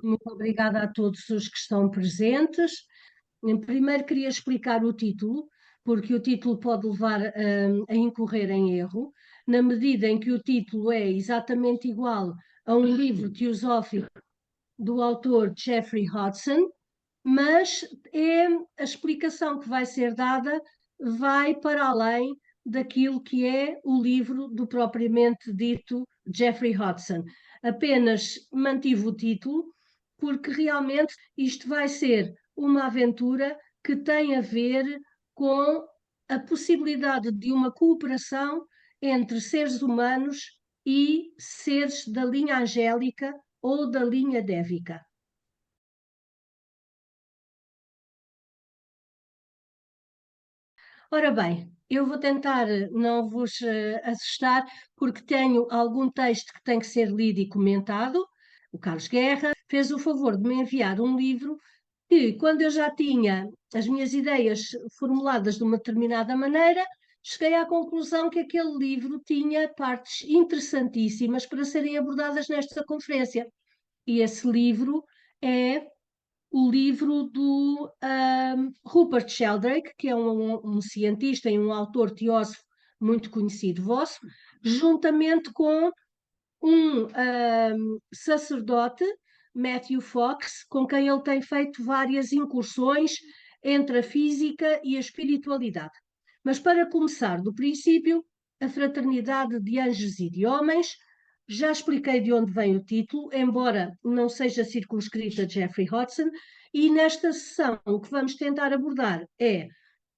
Muito obrigada a todos os que estão presentes. Primeiro queria explicar o título, porque o título pode levar a incorrer em erro, na medida em que o título é exatamente igual a um livro teosófico do autor Jeffrey Hodgson, mas a explicação que vai ser dada vai para além daquilo que é o livro do propriamente dito Jeffrey Hodgson. Apenas mantive o título, porque realmente isto vai ser uma aventura que tem a ver com a possibilidade de uma cooperação entre seres humanos e seres da linha angélica ou da linha dévica. Ora bem, eu vou tentar não vos assustar, porque tenho algum texto que tem que ser lido e comentado. O Carlos Guerra fez o favor de me enviar um livro que, quando eu já tinha as minhas ideias formuladas de uma determinada maneira, cheguei à conclusão que aquele livro tinha partes interessantíssimas para serem abordadas nesta conferência. E esse livro é o livro do Rupert Sheldrake, que é um cientista e um autor teósofo muito conhecido vosso, juntamente com um sacerdote, Matthew Fox, com quem ele tem feito várias incursões entre a física e a espiritualidade. Mas para começar do princípio, a fraternidade de anjos e de homens, já expliquei de onde vem o título, embora não seja circunscrita a Jeffrey Hodgson, e nesta sessão o que vamos tentar abordar é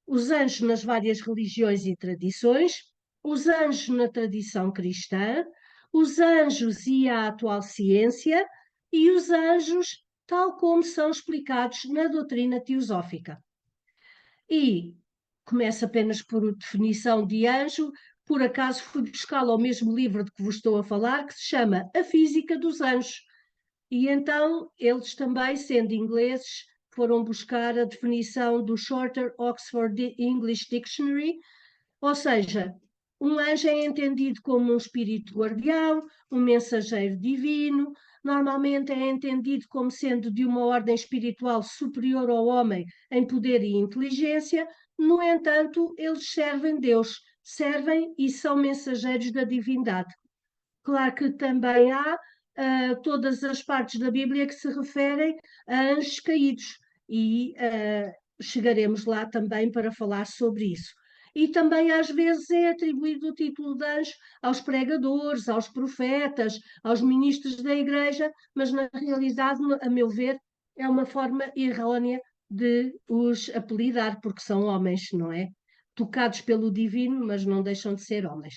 os anjos nas várias religiões e tradições, os anjos na tradição cristã, os anjos e a atual ciência, e os anjos tal como são explicados na doutrina teosófica. E começo apenas por definição de anjo. Por acaso fui buscá-lo ao mesmo livro de que vos estou a falar, que se chama A Física dos Anjos. E então eles também, sendo ingleses, foram buscar a definição do Shorter Oxford English Dictionary, ou seja, um anjo é entendido como um espírito guardião, um mensageiro divino, normalmente é entendido como sendo de uma ordem espiritual superior ao homem em poder e inteligência. No entanto, eles servem Deus, servem e são mensageiros da divindade. Claro que também há todas as partes da Bíblia que se referem a anjos caídos, e chegaremos lá também para falar sobre isso. E também às vezes é atribuído o título de anjo aos pregadores, aos profetas, aos ministros da igreja, mas na realidade, a meu ver, é uma forma errónea de os apelidar, porque são homens, não é? Tocados pelo divino, mas não deixam de ser homens.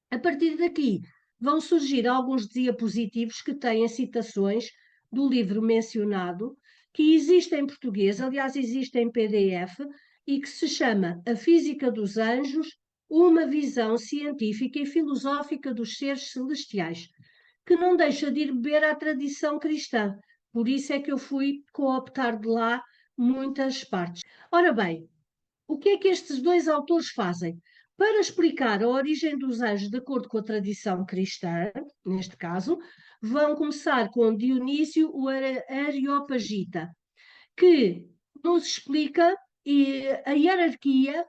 A partir daqui vão surgir alguns diapositivos que têm citações do livro mencionado, que existe em português, aliás, existe em PDF, e que se chama A Física dos Anjos, uma visão científica e filosófica dos seres celestiais, que não deixa de ir beber à tradição cristã. Por isso é que eu fui cooptar de lá muitas partes. Ora bem, o que é que estes dois autores fazem? Para explicar a origem dos anjos de acordo com a tradição cristã, neste caso, vão começar com Dionísio o Areopagita, que nos explica a hierarquia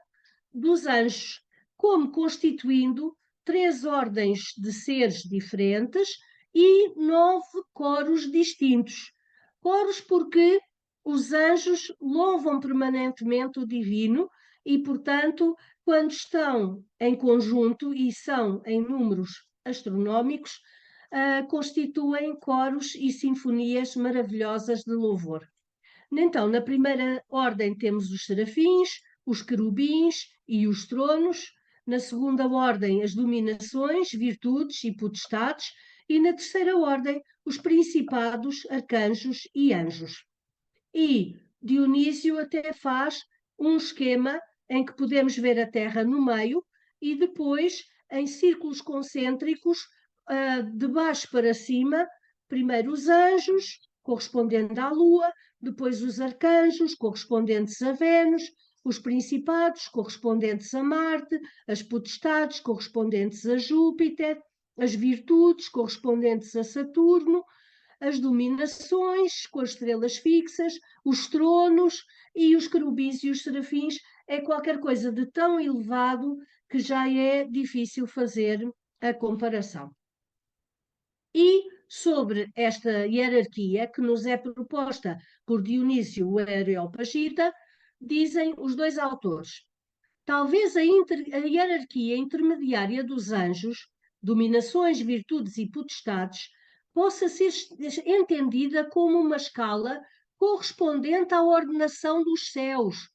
dos anjos, como constituindo 3 ordens de seres diferentes e 9 coros distintos. Coros porque os anjos louvam permanentemente o divino e, portanto, quando estão em conjunto e são em números astronómicos, constituem coros e sinfonias maravilhosas de louvor. Então, na primeira ordem temos os serafins, os querubins e os tronos. Na segunda ordem, as dominações, virtudes e potestades. E na terceira ordem, os principados, arcanjos e anjos. E Dionísio até faz um esquema em que podemos ver a Terra no meio e depois, em círculos concêntricos, de baixo para cima, primeiro os anjos, correspondendo à Lua, depois os arcanjos, correspondentes a Vênus, os principados, correspondentes a Marte, as potestades, correspondentes a Júpiter, as virtudes, correspondentes a Saturno, as dominações com as estrelas fixas, os tronos e os querubins e os serafins. É qualquer coisa de tão elevado que já é difícil fazer a comparação. E sobre esta hierarquia que nos é proposta por Dionísio o Areopagita, dizem os dois autores: talvez a hierarquia intermediária dos anjos, dominações, virtudes e potestades, possa ser entendida como uma escala correspondente à ordenação dos céus,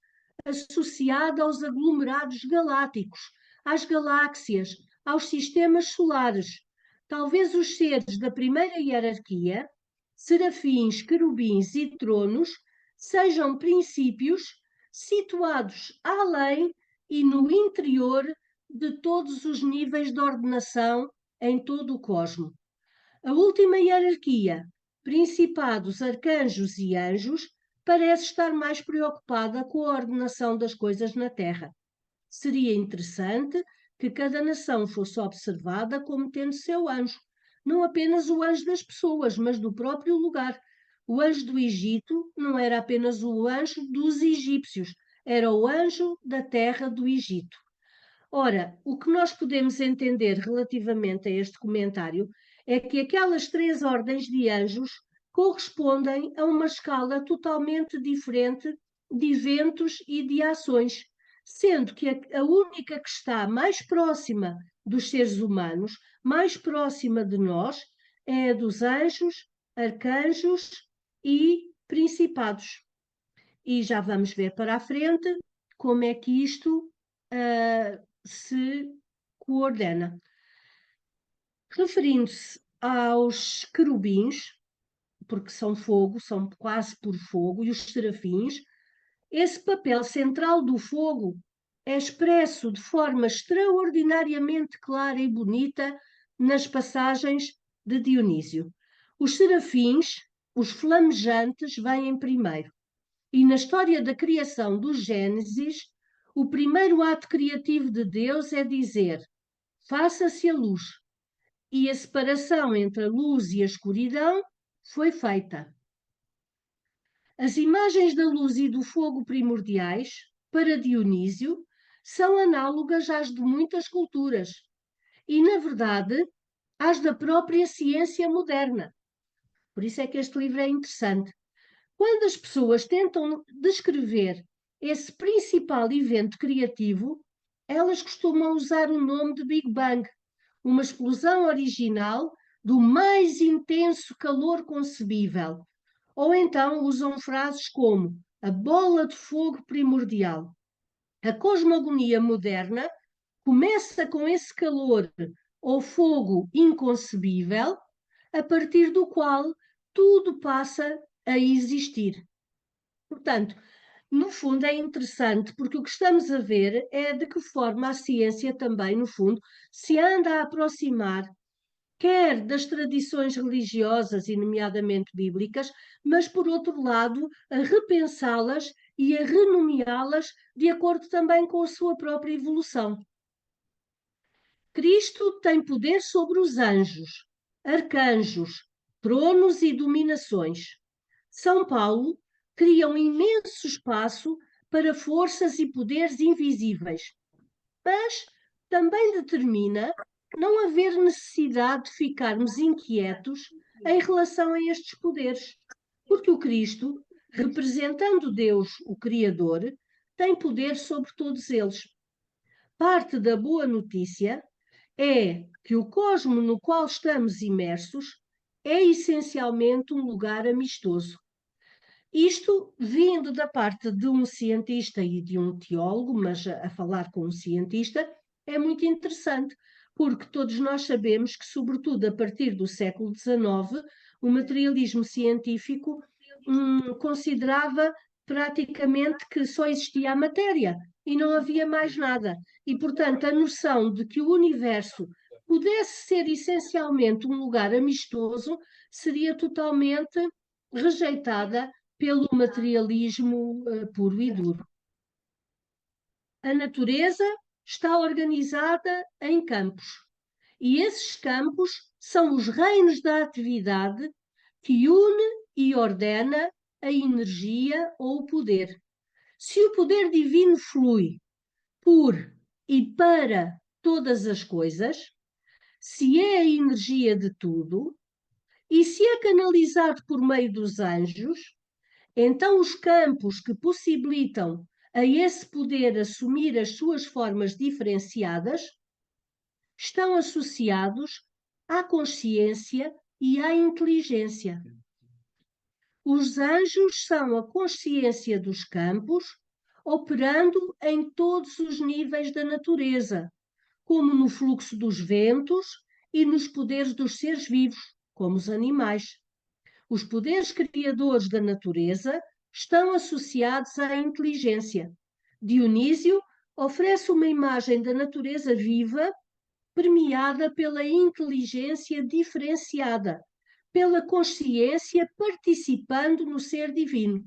associada aos aglomerados galácticos, às galáxias, aos sistemas solares. Talvez os seres da primeira hierarquia, serafins, querubins e tronos, sejam princípios situados além e no interior de todos os níveis de ordenação em todo o cosmo. A última hierarquia, principados, arcanjos e anjos, parece estar mais preocupada com a ordenação das coisas na Terra. Seria interessante que cada nação fosse observada como tendo seu anjo, não apenas o anjo das pessoas, mas do próprio lugar. O anjo do Egito não era apenas o anjo dos egípcios, era o anjo da terra do Egito. Ora, o que nós podemos entender relativamente a este comentário é que aquelas três ordens de anjos correspondem a uma escala totalmente diferente de eventos e de ações, sendo que a única que está mais próxima dos seres humanos, mais próxima de nós, é a dos anjos, arcanjos e principados. E já vamos ver para a frente como é que isto se coordena. Referindo-se aos querubins, porque são fogo, são quase por fogo, e os serafins, esse papel central do fogo é expresso de forma extraordinariamente clara e bonita nas passagens de Dionísio. Os serafins, os flamejantes, vêm primeiro. E na história da criação do Gênesis, o primeiro ato criativo de Deus é dizer: faça-se a luz. E a separação entre a luz e a escuridão foi feita. As imagens da luz e do fogo primordiais, para Dionísio, são análogas às de muitas culturas e, na verdade, às da própria ciência moderna. Por isso é que este livro é interessante. Quando as pessoas tentam descrever esse principal evento criativo, elas costumam usar o nome de Big Bang, uma explosão original do mais intenso calor concebível. Ou então usam frases como a bola de fogo primordial. A cosmogonia moderna começa com esse calor ou fogo inconcebível, a partir do qual tudo passa a existir. Portanto, no fundo é interessante, porque o que estamos a ver é de que forma a ciência também, no fundo, se anda a aproximar, quer das tradições religiosas, e nomeadamente bíblicas, mas, por outro lado, a repensá-las e a renomeá-las de acordo também com a sua própria evolução. Cristo tem poder sobre os anjos, arcanjos, tronos e dominações. São Paulo cria um imenso espaço para forças e poderes invisíveis, mas também determina não haver necessidade de ficarmos inquietos em relação a estes poderes, porque o Cristo, representando Deus, o Criador, tem poder sobre todos eles. Parte da boa notícia é que o cosmo no qual estamos imersos é essencialmente um lugar amistoso. Isto vindo da parte de um cientista e de um teólogo, mas a falar com um cientista, é muito interessante, porque todos nós sabemos que, sobretudo a partir do século XIX, o materialismo científico considerava praticamente que só existia a matéria e não havia mais nada. E, portanto, a noção de que o universo pudesse ser essencialmente um lugar amistoso seria totalmente rejeitada pelo materialismo puro e duro. A natureza está organizada em campos, e esses campos são os reinos da atividade que une e ordena a energia ou o poder. Se o poder divino flui por e para todas as coisas, se é a energia de tudo e se é canalizado por meio dos anjos, então os campos que possibilitam a esse poder assumir as suas formas diferenciadas estão associados à consciência e à inteligência. Os anjos são a consciência dos campos, operando em todos os níveis da natureza, como no fluxo dos ventos e nos poderes dos seres vivos, como os animais. Os poderes criadores da natureza estão associados à inteligência. Dionísio oferece uma imagem da natureza viva permeada pela inteligência diferenciada, pela consciência participando no ser divino.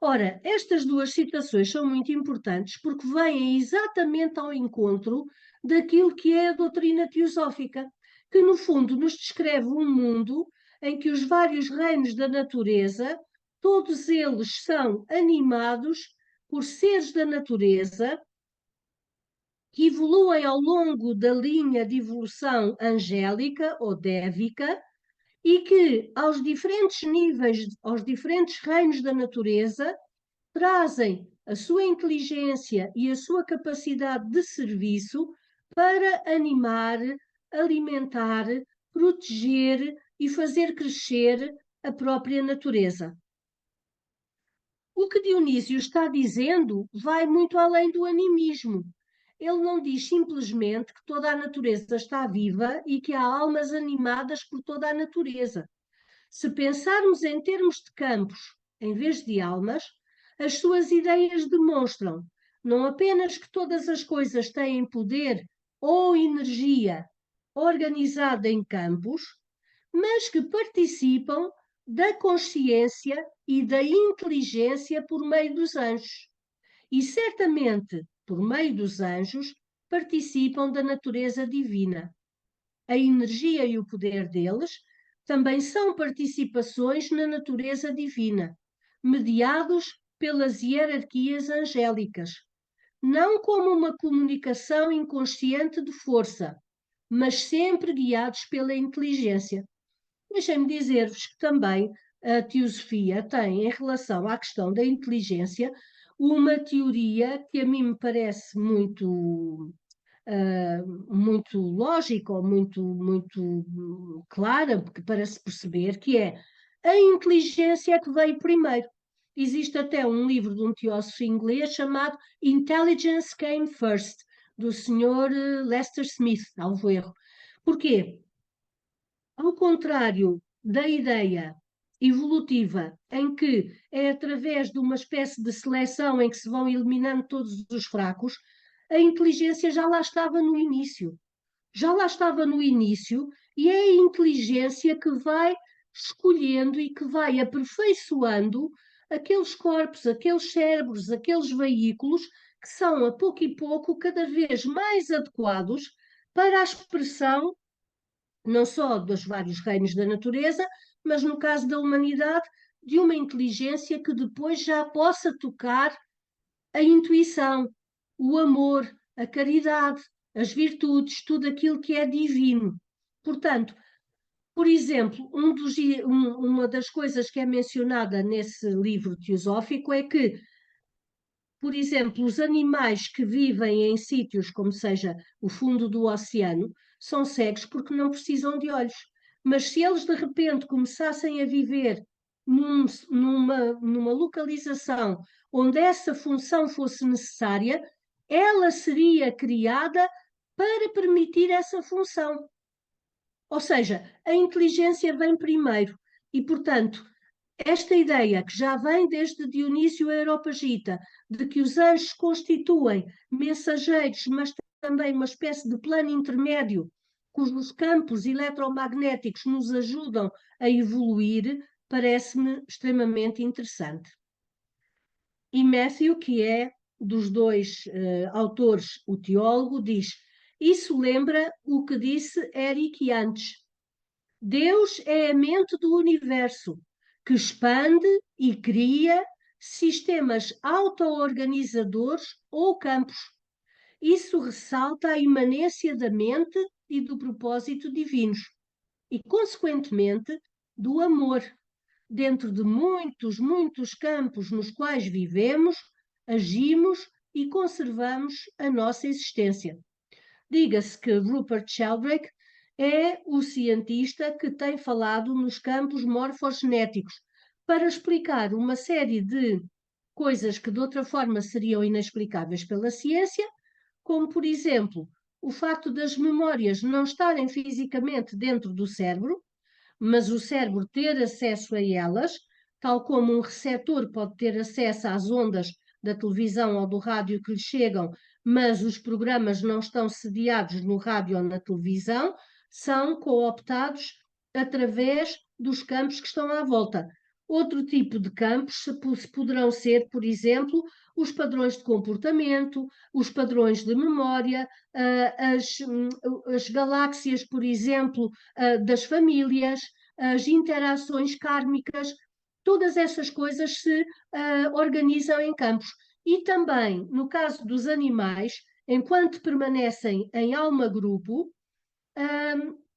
Ora, estas duas citações são muito importantes porque vêm exatamente ao encontro daquilo que é a doutrina teosófica, que no fundo nos descreve um mundo em que os vários reinos da natureza, todos eles são animados por seres da natureza que evoluem ao longo da linha de evolução angélica ou dévica e que aos diferentes níveis, aos diferentes reinos da natureza, trazem a sua inteligência e a sua capacidade de serviço para animar, alimentar, proteger e fazer crescer a própria natureza. O que Dionísio está dizendo vai muito além do animismo. Ele não diz simplesmente que toda a natureza está viva e que há almas animadas por toda a natureza. Se pensarmos em termos de campos, em vez de almas, as suas ideias demonstram não apenas que todas as coisas têm poder ou energia organizada em campos, mas que participam da consciência e da inteligência por meio dos anjos. E certamente, por meio dos anjos, participam da natureza divina. A energia e o poder deles também são participações na natureza divina, mediados pelas hierarquias angélicas, não como uma comunicação inconsciente de força, mas sempre guiados pela inteligência. Deixem-me dizer-vos que também a teosofia tem, em relação à questão da inteligência, uma teoria que a mim me parece muito lógica ou muito clara, porque para se perceber que é a inteligência que veio primeiro. Existe até um livro de um teósofo inglês chamado Intelligence Came First, do Sr. Lester Smith, salvo erro. Porquê? Ao contrário da ideia evolutiva, em que é através de uma espécie de seleção em que se vão eliminando todos os fracos, a inteligência já lá estava no início. Já lá estava no início e é a inteligência que vai escolhendo e que vai aperfeiçoando aqueles corpos, aqueles cérebros, aqueles veículos que são, a pouco e pouco, cada vez mais adequados para a expressão não só dos vários reinos da natureza, mas no caso da humanidade, de uma inteligência que depois já possa tocar a intuição, o amor, a caridade, as virtudes, tudo aquilo que é divino. Portanto, por exemplo, uma das coisas que é mencionada nesse livro teosófico é que, por exemplo, os animais que vivem em sítios como seja o fundo do oceano são cegos porque não precisam de olhos. Mas se eles de repente começassem a viver numa localização onde essa função fosse necessária, ela seria criada para permitir essa função. Ou seja, a inteligência vem primeiro e, portanto, esta ideia que já vem desde Dionísio Areopagita, de que os anjos constituem mensageiros, mas também uma espécie de plano intermédio, cujos campos eletromagnéticos nos ajudam a evoluir, parece-me extremamente interessante. E Matthew, que é dos dois autores, o teólogo, diz: isso lembra o que disse Eric antes. Deus é a mente do universo, que expande e cria sistemas auto-organizadores ou campos. Isso ressalta a imanência da mente e do propósito divinos e, consequentemente, do amor, dentro de muitos, muitos campos nos quais vivemos, agimos e conservamos a nossa existência. Diga-se que Rupert Sheldrake é o cientista que tem falado nos campos morfogenéticos para explicar uma série de coisas que de outra forma seriam inexplicáveis pela ciência, como, por exemplo, o facto das memórias não estarem fisicamente dentro do cérebro, mas o cérebro ter acesso a elas, tal como um receptor pode ter acesso às ondas da televisão ou do rádio que lhe chegam, mas os programas não estão sediados no rádio ou na televisão, são cooptados através dos campos que estão à volta. Outro tipo de campos poderão ser, por exemplo, os padrões de comportamento, os padrões de memória, as galáxias, por exemplo, das famílias, as interações kármicas, todas essas coisas se organizam em campos. E também, no caso dos animais, enquanto permanecem em alma-grupo,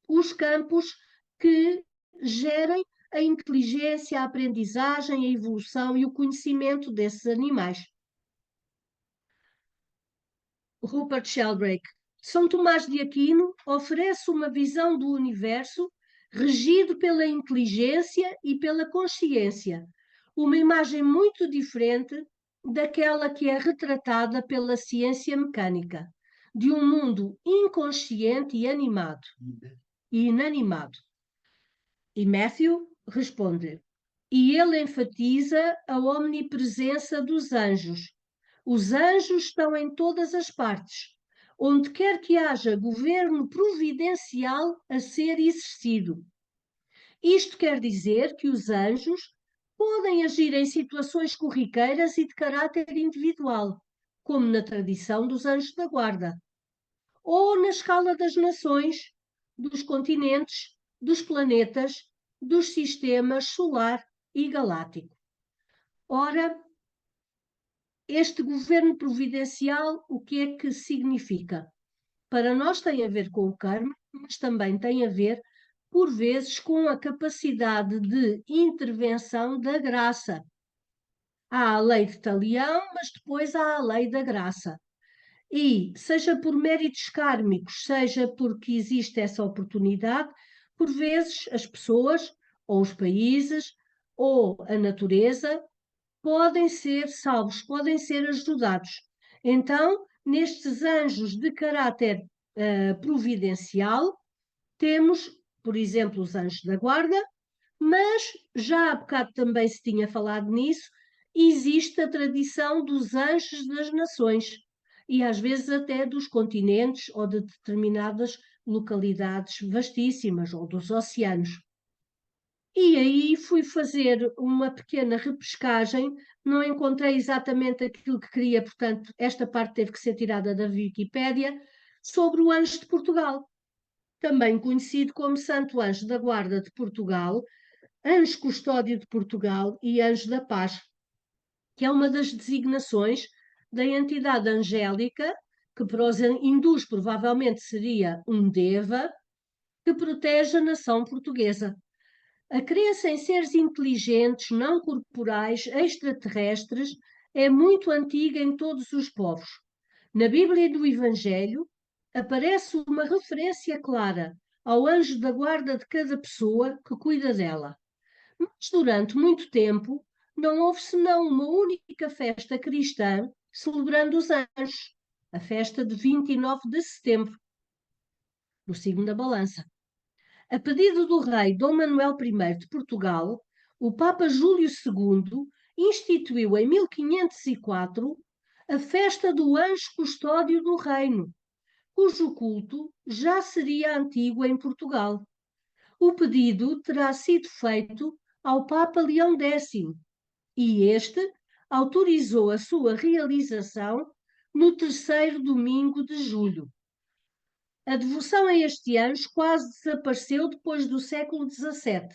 os campos que gerem a inteligência, a aprendizagem, a evolução e o conhecimento desses animais. Rupert Sheldrake. São Tomás de Aquino oferece uma visão do universo regido pela inteligência e pela consciência, uma imagem muito diferente daquela que é retratada pela ciência mecânica, de um mundo inconsciente e animado e inanimado. E Matthew responde: e ele enfatiza a omnipresença dos anjos. Os anjos estão em todas as partes, onde quer que haja governo providencial a ser exercido. Isto quer dizer que os anjos podem agir em situações corriqueiras e de caráter individual, como na tradição dos anjos da guarda, ou na escala das nações, dos continentes, dos planetas, dos sistemas solar e galáctico. Ora, este governo providencial, o que é que significa? Para nós tem a ver com o karma, mas também tem a ver, por vezes, com a capacidade de intervenção da graça. Há a lei de Talião, mas depois há a lei da graça. E, seja por méritos kármicos, seja porque existe essa oportunidade, por vezes as pessoas, ou os países, ou a natureza, podem ser salvos, podem ser ajudados. Então, nestes anjos de caráter providencial, temos, por exemplo, os anjos da guarda, mas já há bocado também se tinha falado nisso, existe a tradição dos anjos das nações e às vezes até dos continentes ou de determinadas localidades vastíssimas ou dos oceanos. E aí fui fazer uma pequena repescagem, não encontrei exatamente aquilo que queria, portanto, esta parte teve que ser tirada da Wikipédia, sobre o Anjo de Portugal, também conhecido como Santo Anjo da Guarda de Portugal, Anjo Custódio de Portugal e Anjo da Paz, que é uma das designações da entidade angélica, que para os hindus provavelmente seria um Deva, que protege a nação portuguesa. A crença em seres inteligentes, não corporais, extraterrestres, é muito antiga em todos os povos. Na Bíblia do Evangelho, aparece uma referência clara ao anjo da guarda de cada pessoa que cuida dela. Mas durante muito tempo, não houve senão uma única festa cristã celebrando os anjos, a festa de 29 de setembro, no signo da balança. A pedido do rei Dom Manuel I de Portugal, o Papa Júlio II instituiu em 1504 a festa do Anjo Custódio do Reino, cujo culto já seria antigo em Portugal. O pedido terá sido feito ao Papa Leão X e este autorizou a sua realização no terceiro domingo de julho. A devoção a este anjo quase desapareceu depois do século XVII,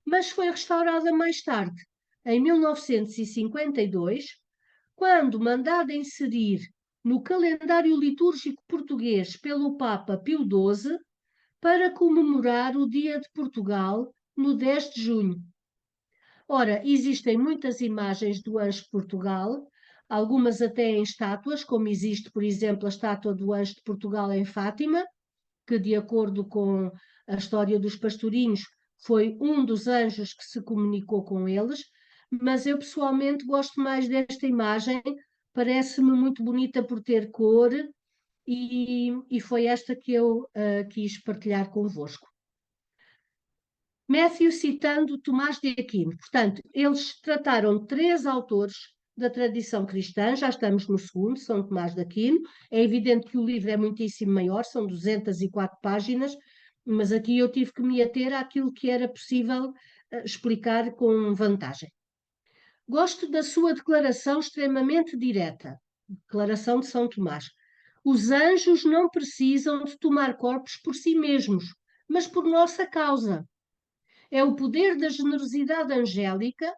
mas foi restaurada mais tarde, em 1952, quando mandada inserir no calendário litúrgico português pelo Papa Pio XII para comemorar o Dia de Portugal no 10 de junho. Ora, existem muitas imagens do Anjo de Portugal, algumas até em estátuas, como existe, por exemplo, a estátua do Anjo de Portugal em Fátima, que, de acordo com a história dos pastorinhos, foi um dos anjos que se comunicou com eles, mas eu pessoalmente gosto mais desta imagem, parece-me muito bonita por ter cor e foi esta que eu quis partilhar convosco. Matthew citando Tomás de Aquino. Portanto, eles trataram 3 autores da tradição cristã, já estamos no segundo, São Tomás de Aquino. É evidente que o livro é muitíssimo maior, são 204 páginas, mas aqui eu tive que me ater àquilo que era possível explicar com vantagem. Gosto da sua declaração extremamente direta, declaração de São Tomás. Os anjos não precisam de tomar corpos por si mesmos, mas por nossa causa. É o poder da generosidade angélica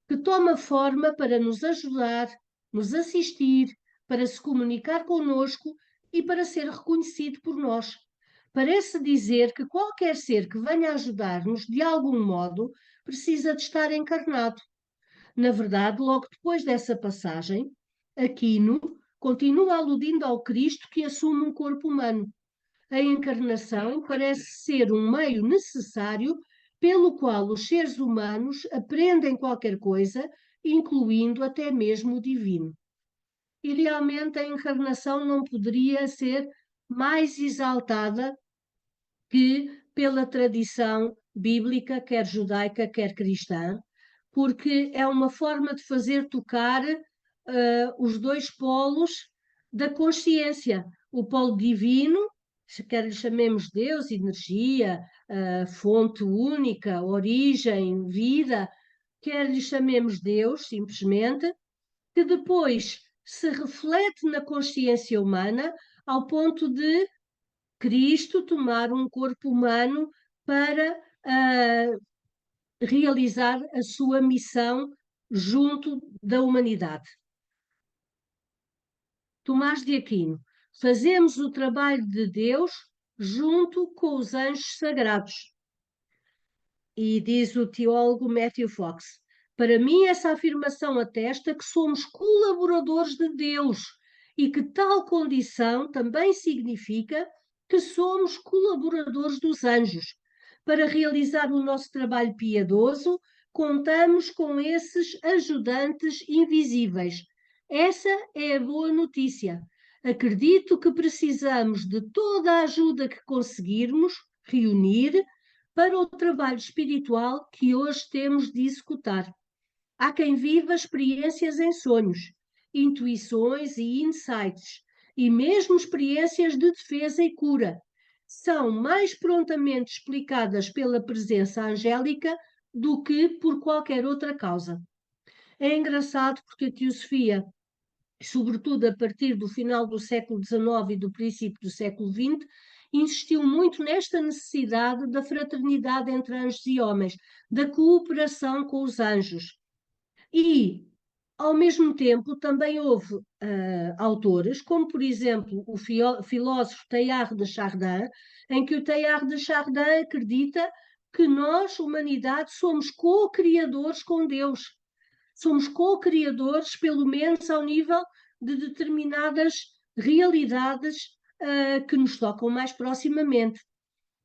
que toma forma para nos ajudar, nos assistir, para se comunicar conosco e para ser reconhecido por nós. Parece dizer que qualquer ser que venha ajudar-nos de algum modo precisa de estar encarnado. Na verdade, logo depois dessa passagem, Aquino continua aludindo ao Cristo que assume um corpo humano. A encarnação parece ser um meio necessário pelo qual os seres humanos aprendem qualquer coisa, incluindo até mesmo o divino. E realmente a encarnação não poderia ser mais exaltada que pela tradição bíblica, quer judaica, quer cristã, porque é uma forma de fazer tocar os 2 polos da consciência, o polo divino, quer lhe chamemos Deus, energia, fonte única, origem, vida, quer lhe chamemos Deus, simplesmente, que depois se reflete na consciência humana ao ponto de Cristo tomar um corpo humano para realizar a sua missão junto da humanidade. Tomás de Aquino, fazemos o trabalho de Deus junto com os anjos sagrados. E diz o teólogo Matthew Fox, para mim essa afirmação atesta que somos colaboradores de Deus e que tal condição também significa que somos colaboradores dos anjos. Para realizar o nosso trabalho piedoso, contamos com esses ajudantes invisíveis. Essa é a boa notícia. Acredito que precisamos de toda a ajuda que conseguirmos reunir para o trabalho espiritual que hoje temos de executar. Há quem viva experiências em sonhos, intuições e insights, e mesmo experiências de defesa e cura. São mais prontamente explicadas pela presença angélica do que por qualquer outra causa. É engraçado porque a teosofia, sobretudo a partir do final do século XIX e do princípio do século XX, insistiu muito nesta necessidade da fraternidade entre anjos e homens, da cooperação com os anjos. E, ao mesmo tempo, também houve autores, como, por exemplo, o filósofo Teilhard de Chardin, em que o Teilhard de Chardin acredita que nós, humanidade, somos co-criadores com Deus. Somos co-criadores, pelo menos ao nível de determinadas realidades que nos tocam mais proximamente.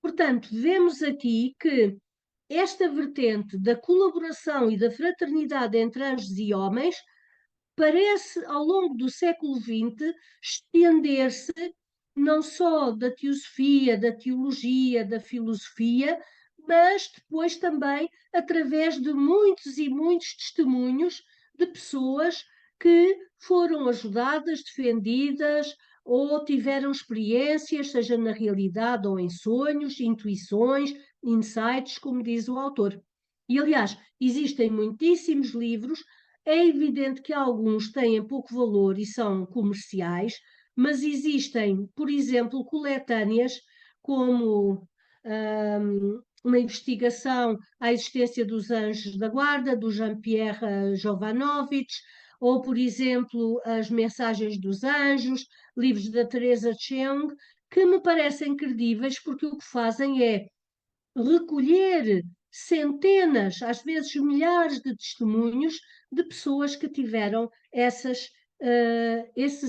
Portanto, vemos aqui que esta vertente da colaboração e da fraternidade entre anjos e homens parece, ao longo do século XX, estender-se não só da teosofia, da teologia, da filosofia, mas depois também através de muitos e muitos testemunhos de pessoas que foram ajudadas, defendidas ou tiveram experiências, seja na realidade ou em sonhos, intuições, insights, como diz o autor. E, aliás, existem muitíssimos livros. É evidente que alguns têm pouco valor e são comerciais, mas existem, por exemplo, coletâneas como uma investigação à existência dos anjos da guarda, do Jean-Pierre Jovanovich, ou, por exemplo, as mensagens dos anjos, livros da Teresa Cheung, que me parecem credíveis porque o que fazem é recolher centenas, às vezes milhares de testemunhos de pessoas que tiveram esses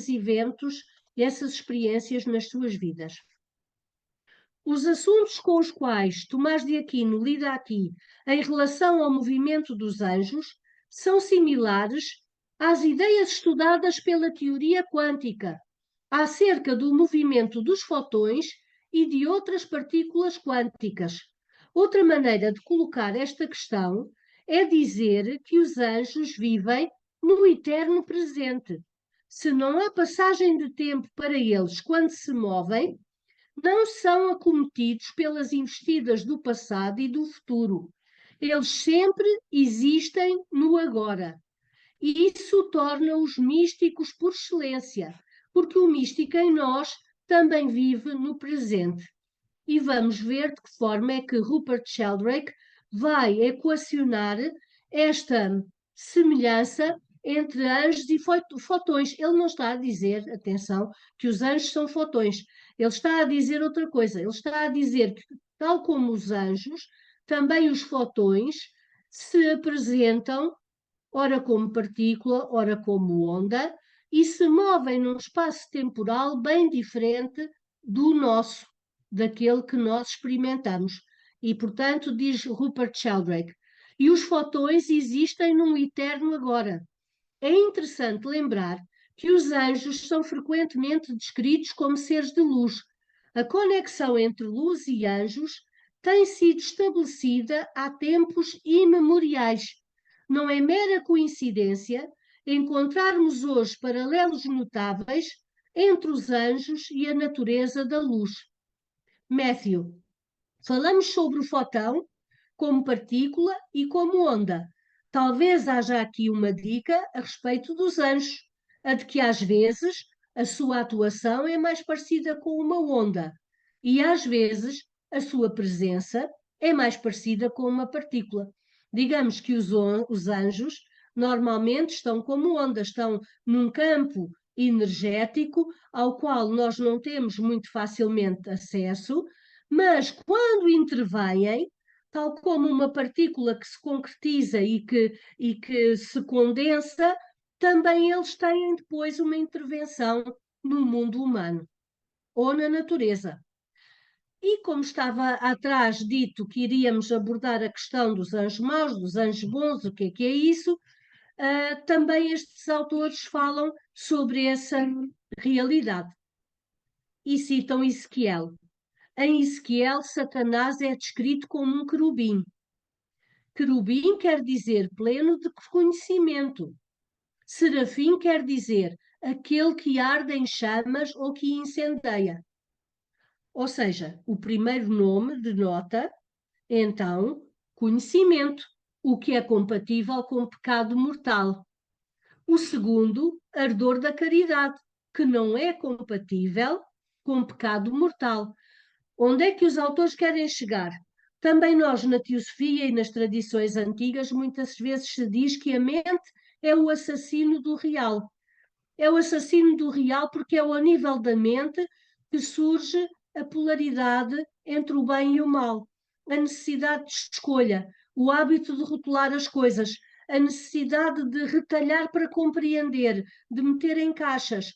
eventos, essas experiências nas suas vidas. Os assuntos com os quais Tomás de Aquino lida aqui em relação ao movimento dos anjos são similares às ideias estudadas pela teoria quântica acerca do movimento dos fotões e de outras partículas quânticas. Outra maneira de colocar esta questão é dizer que os anjos vivem no eterno presente. Se não há passagem de tempo para eles quando se movem, não são acometidos pelas investidas do passado e do futuro. Eles sempre existem no agora. E isso torna-os místicos por excelência, porque o místico em nós também vive no presente. E vamos ver de que forma é que Rupert Sheldrake vai equacionar esta semelhança entre anjos e fotões. Ele não está a dizer, atenção, que os anjos são fotões. Ele está a dizer outra coisa. Ele está a dizer que, tal como os anjos, também os fotões se apresentam ora como partícula, ora como onda, e se movem num espaço temporal bem diferente do nosso, daquele que nós experimentamos. E, portanto, diz Rupert Sheldrake, e os fotões existem num eterno agora. É interessante lembrar que os anjos são frequentemente descritos como seres de luz. A conexão entre luz e anjos tem sido estabelecida há tempos imemoriais. Não é mera coincidência encontrarmos hoje paralelos notáveis entre os anjos e a natureza da luz. Matthew, falamos sobre o fotão como partícula e como onda. Talvez haja aqui uma dica a respeito dos anjos, a de que às vezes a sua atuação é mais parecida com uma onda e às vezes a sua presença é mais parecida com uma partícula. Digamos que os anjos normalmente estão como ondas, estão num campo energético ao qual nós não temos muito facilmente acesso, mas quando intervêm, tal como uma partícula que se concretiza e que se condensa, também eles têm depois uma intervenção no mundo humano ou na natureza. E como estava atrás dito que iríamos abordar a questão dos anjos maus, dos anjos bons, o que é isso, também estes autores falam sobre essa realidade. E citam Ezequiel. Em Ezequiel, Satanás é descrito como um querubim. Querubim quer dizer pleno de conhecimento. Serafim quer dizer aquele que arde em chamas ou que incendeia. Ou seja, o primeiro nome denota, então, conhecimento, o que é compatível com o pecado mortal. O segundo, ardor da caridade, que não é compatível com o pecado mortal. Onde é que os autores querem chegar? Também nós, na teosofia e nas tradições antigas, muitas vezes se diz que a mente é o assassino do real. É o assassino do real porque é ao nível da mente que surge a polaridade entre o bem e o mal, a necessidade de escolha, o hábito de rotular as coisas, a necessidade de retalhar para compreender, de meter em caixas,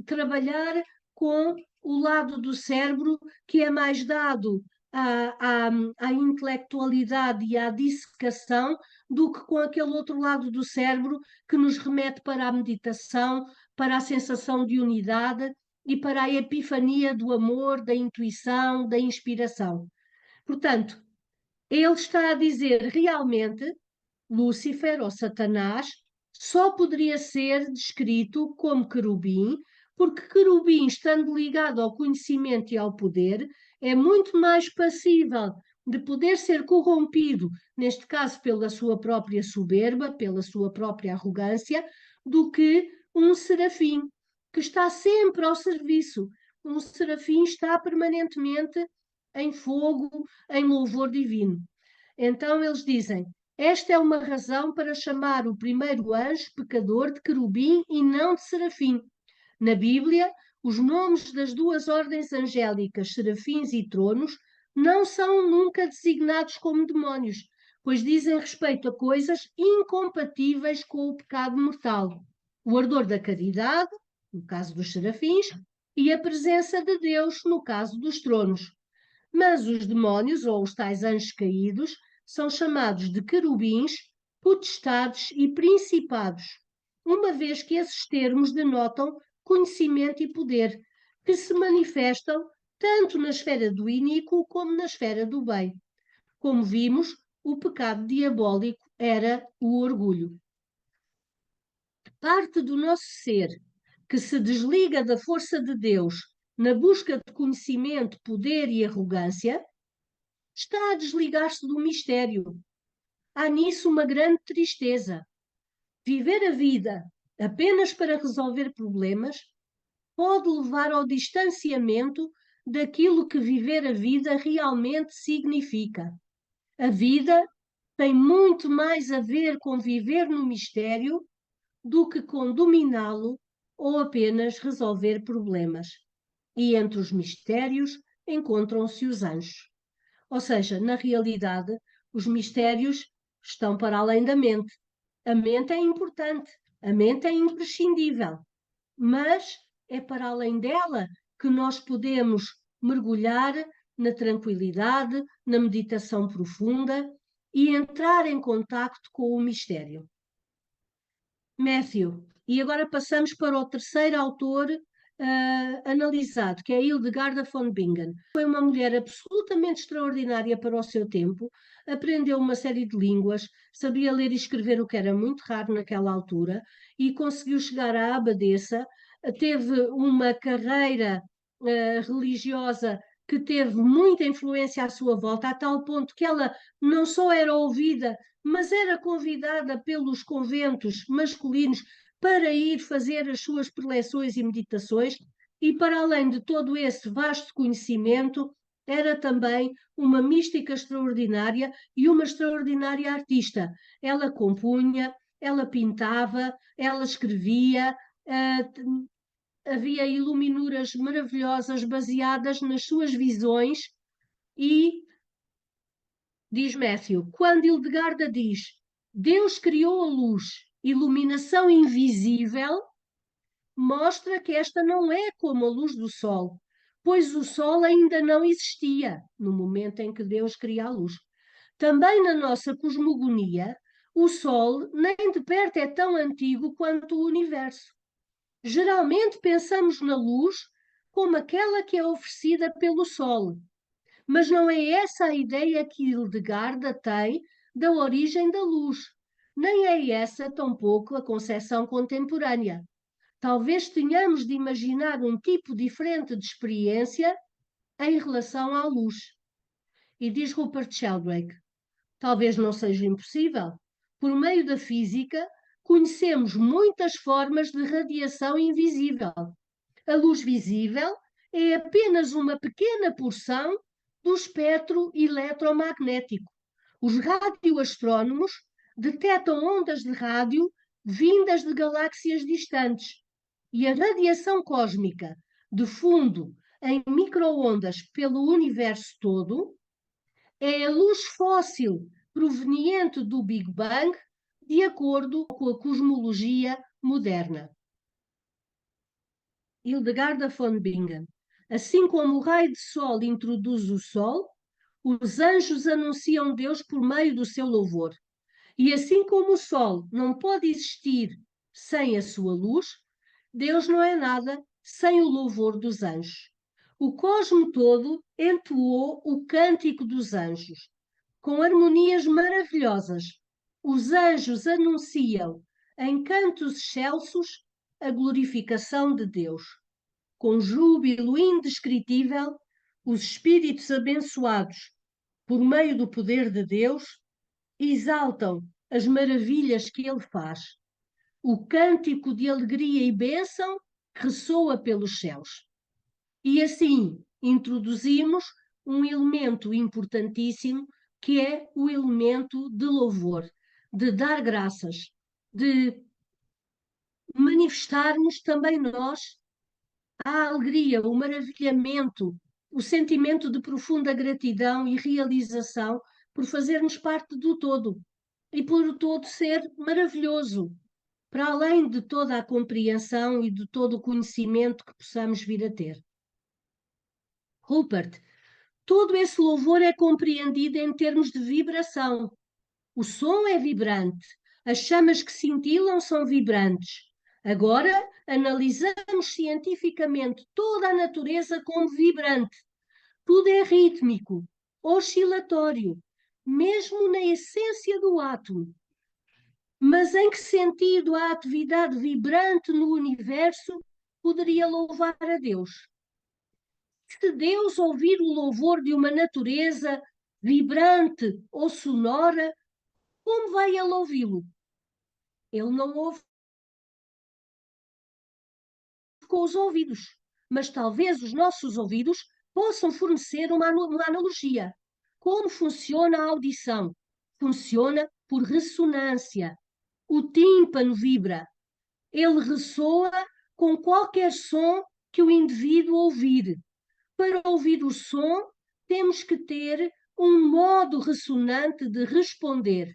trabalhar com o lado do cérebro que é mais dado à intelectualidade e à dissecação do que com aquele outro lado do cérebro que nos remete para a meditação, para a sensação de unidade e para a epifania do amor, da intuição, da inspiração. Portanto, ele está a dizer realmente Lúcifer ou Satanás só poderia ser descrito como querubim, porque querubim, estando ligado ao conhecimento e ao poder, é muito mais passível de poder ser corrompido, neste caso pela sua própria soberba, pela sua própria arrogância, do que um serafim. que está sempre ao serviço. Um serafim está permanentemente em fogo, em louvor divino. Então eles dizem: esta é uma razão para chamar o primeiro anjo pecador de querubim e não de serafim. Na Bíblia, os nomes das duas ordens angélicas, serafins e tronos, não são nunca designados como demónios, pois dizem respeito a coisas incompatíveis com o pecado mortal. O ardor da caridade, no caso dos serafins, e a presença de Deus, no caso dos tronos. Mas os demónios, ou os tais anjos caídos, são chamados de querubins, potestades e principados, uma vez que esses termos denotam conhecimento e poder, que se manifestam tanto na esfera do iníquo como na esfera do bem. Como vimos, o pecado diabólico era o orgulho. Parte do nosso ser que se desliga da força de Deus na busca de conhecimento, poder e arrogância, está a desligar-se do mistério. Há nisso uma grande tristeza. Viver a vida apenas para resolver problemas pode levar ao distanciamento daquilo que viver a vida realmente significa. A vida tem muito mais a ver com viver no mistério do que com dominá-lo ou apenas resolver problemas. E entre os mistérios encontram-se os anjos. Ou seja, na realidade, os mistérios estão para além da mente. A mente é importante, a mente é imprescindível, mas é para além dela que nós podemos mergulhar na tranquilidade, na meditação profunda e entrar em contacto com o mistério. Matthew. E agora passamos para o terceiro autor analisado, que é Hildegarda von Bingen. Foi uma mulher absolutamente extraordinária para o seu tempo, aprendeu uma série de línguas, sabia ler e escrever, o que era muito raro naquela altura, e conseguiu chegar à abadesa, teve uma carreira religiosa que teve muita influência à sua volta, a tal ponto que ela não só era ouvida, mas era convidada pelos conventos masculinos para ir fazer as suas preleções e meditações, e para além de todo esse vasto conhecimento, era também uma mística extraordinária e uma extraordinária artista. Ela compunha, ela pintava, ela escrevia, havia iluminuras maravilhosas baseadas nas suas visões e diz Matthew, quando Hildegarda diz Deus criou a luz, iluminação invisível, mostra que esta não é como a luz do sol, pois o sol ainda não existia no momento em que Deus cria a luz. Também na nossa cosmogonia, o sol nem de perto é tão antigo quanto o universo. Geralmente pensamos na luz como aquela que é oferecida pelo sol, mas não é essa a ideia que Hildegarda tem da origem da luz, nem é essa tampouco a concepção contemporânea. Talvez tenhamos de imaginar um tipo diferente de experiência em relação à luz. E diz Rupert Sheldrake, talvez não seja impossível. Por meio da física, conhecemos muitas formas de radiação invisível. A luz visível é apenas uma pequena porção do espectro eletromagnético. Os radioastrónomos detectam ondas de rádio vindas de galáxias distantes e a radiação cósmica de fundo em microondas pelo universo todo é a luz fóssil proveniente do Big Bang, de acordo com a cosmologia moderna. Hildegarda von Bingen. Assim como o raio de sol introduz o sol, os anjos anunciam Deus por meio do seu louvor. E assim como o sol não pode existir sem a sua luz, Deus não é nada sem o louvor dos anjos. O cosmo todo entoou o cântico dos anjos, com harmonias maravilhosas. Os anjos anunciam, em cantos excelsos, a glorificação de Deus. Com júbilo indescritível, os espíritos abençoados, por meio do poder de Deus, exaltam as maravilhas que ele faz. O cântico de alegria e bênção que ressoa pelos céus. E assim introduzimos um elemento importantíssimo, que é o elemento de louvor, de dar graças, de manifestarmos também nós a alegria, o maravilhamento, o sentimento de profunda gratidão e realização por fazermos parte do todo e por o todo ser maravilhoso, para além de toda a compreensão e de todo o conhecimento que possamos vir a ter. Rupert, todo esse louvor é compreendido em termos de vibração. O som é vibrante, as chamas que cintilam são vibrantes. Agora analisamos cientificamente toda a natureza como vibrante. Tudo é rítmico, oscilatório, mesmo na essência do átomo. Mas em que sentido a atividade vibrante no universo poderia louvar a Deus? Se Deus ouvir o louvor de uma natureza vibrante ou sonora, como vai ele ouvi-lo? Ele não ouve com os ouvidos, mas talvez os nossos ouvidos possam fornecer uma analogia. Como funciona a audição? Funciona por ressonância. O tímpano vibra. Ele ressoa com qualquer som que o indivíduo ouvir. Para ouvir o som, temos que ter um modo ressonante de responder.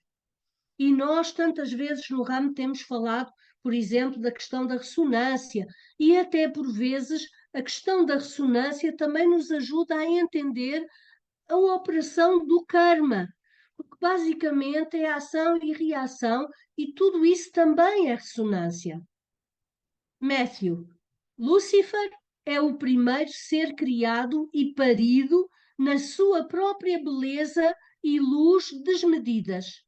E nós, tantas vezes no ramo, temos falado, por exemplo, da questão da ressonância, e até por vezes a questão da ressonância também nos ajuda a entender a operação do karma, porque basicamente é ação e reação, e tudo isso também é ressonância. Matthew, Lúcifer é o primeiro ser criado e parido na sua própria beleza e luz desmedidas.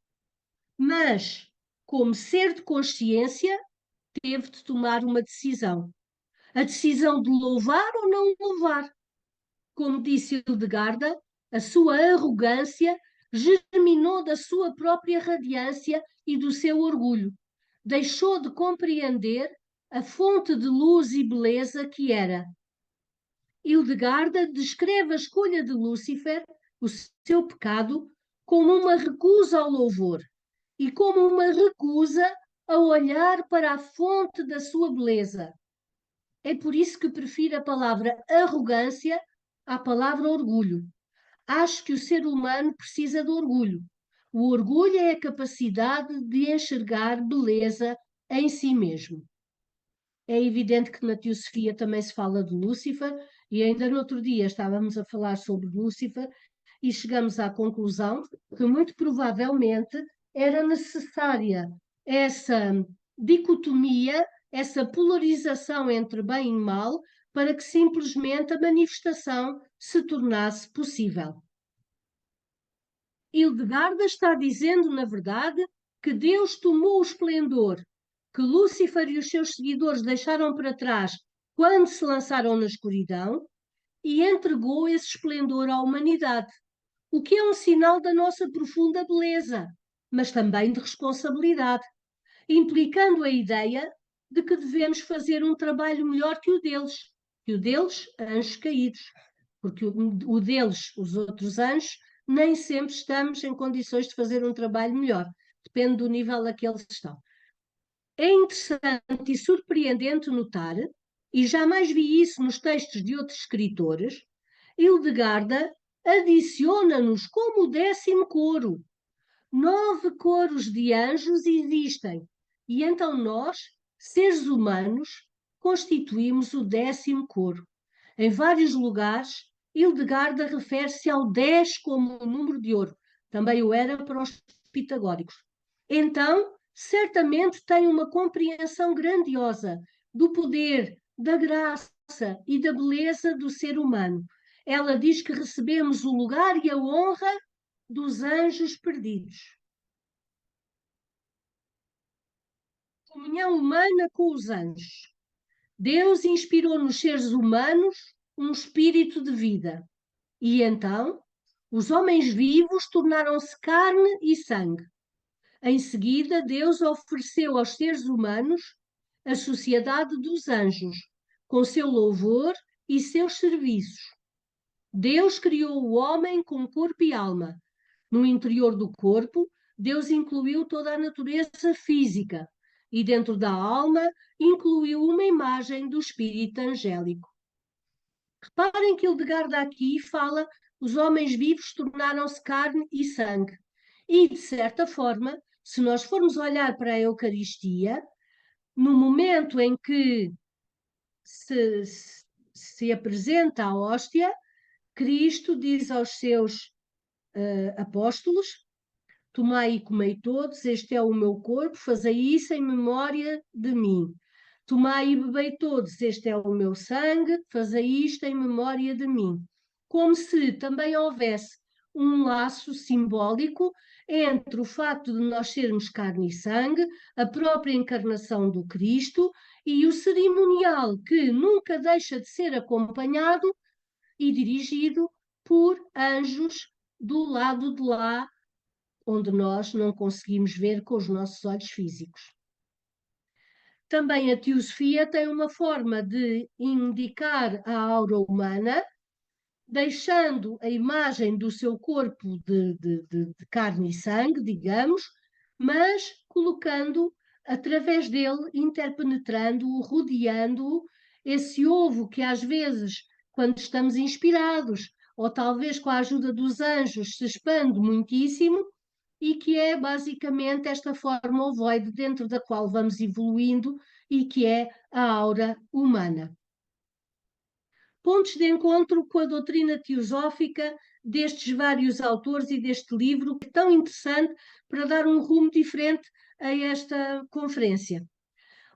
Mas, como ser de consciência, teve de tomar uma decisão. A decisão de louvar ou não louvar. Como disse Hildegarda, a sua arrogância germinou da sua própria radiância e do seu orgulho. Deixou de compreender a fonte de luz e beleza que era. Hildegarda descreve a escolha de Lúcifer, o seu pecado, como uma recusa ao louvor e como uma recusa a olhar para a fonte da sua beleza. É por isso que prefiro a palavra arrogância à palavra orgulho. Acho que o ser humano precisa de orgulho. O orgulho é a capacidade de enxergar beleza em si mesmo. É evidente que na Teosofia também se fala de Lúcifer, e ainda no outro dia estávamos a falar sobre Lúcifer e chegamos à conclusão que muito provavelmente era necessária essa dicotomia, essa polarização entre bem e mal, para que simplesmente a manifestação se tornasse possível. Hildegarda está dizendo, na verdade, que Deus tomou o esplendor que Lúcifer e os seus seguidores deixaram para trás quando se lançaram na escuridão e entregou esse esplendor à humanidade, o que é um sinal da nossa profunda beleza, mas também de responsabilidade, implicando a ideia de que devemos fazer um trabalho melhor que o deles, anjos caídos, porque o deles, os outros anjos, nem sempre estamos em condições de fazer um trabalho melhor, depende do nível a que eles estão. É interessante e surpreendente notar, e jamais vi isso nos textos de outros escritores, Hildegarda adiciona-nos como o 10º coro. 9 coros de anjos existem, e então nós, seres humanos, constituímos o 10º coro. Em vários lugares, Hildegarda refere-se ao 10 como o número de ouro. Também o era para os pitagóricos. Então, certamente tem uma compreensão grandiosa do poder, da graça e da beleza do ser humano. Ela diz que recebemos o lugar e a honra dos anjos perdidos. Comunhão humana com os anjos. Deus inspirou nos seres humanos um espírito de vida. E então, os homens vivos tornaram-se carne e sangue. Em seguida, Deus ofereceu aos seres humanos a sociedade dos anjos, com seu louvor e seus serviços. Deus criou o homem com corpo e alma. No interior do corpo, Deus incluiu toda a natureza física e dentro da alma incluiu uma imagem do espírito angélico. Reparem que Hildegard aqui fala: os homens vivos tornaram-se carne e sangue. E, de certa forma, se nós formos olhar para a Eucaristia, no momento em que se apresenta a hóstia, Cristo diz aos seus apóstolos: tomai e comei todos, este é o meu corpo, fazei isso em memória de mim. Tomai e bebei todos, este é o meu sangue, fazei isto em memória de mim. Como se também houvesse um laço simbólico entre o facto de nós sermos carne e sangue, a própria encarnação do Cristo e o cerimonial, que nunca deixa de ser acompanhado e dirigido por anjos do lado de lá, onde nós não conseguimos ver com os nossos olhos físicos. Também a teosofia tem uma forma de indicar a aura humana, deixando a imagem do seu corpo de carne e sangue, digamos, mas colocando através dele, interpenetrando-o, rodeando-o, esse ovo que às vezes, quando estamos inspirados, ou talvez com a ajuda dos anjos, se expande muitíssimo, e que é basicamente esta forma ovoide dentro da qual vamos evoluindo e que é a aura humana. Pontos de encontro com a doutrina teosófica destes vários autores e deste livro, que é tão interessante para dar um rumo diferente a esta conferência.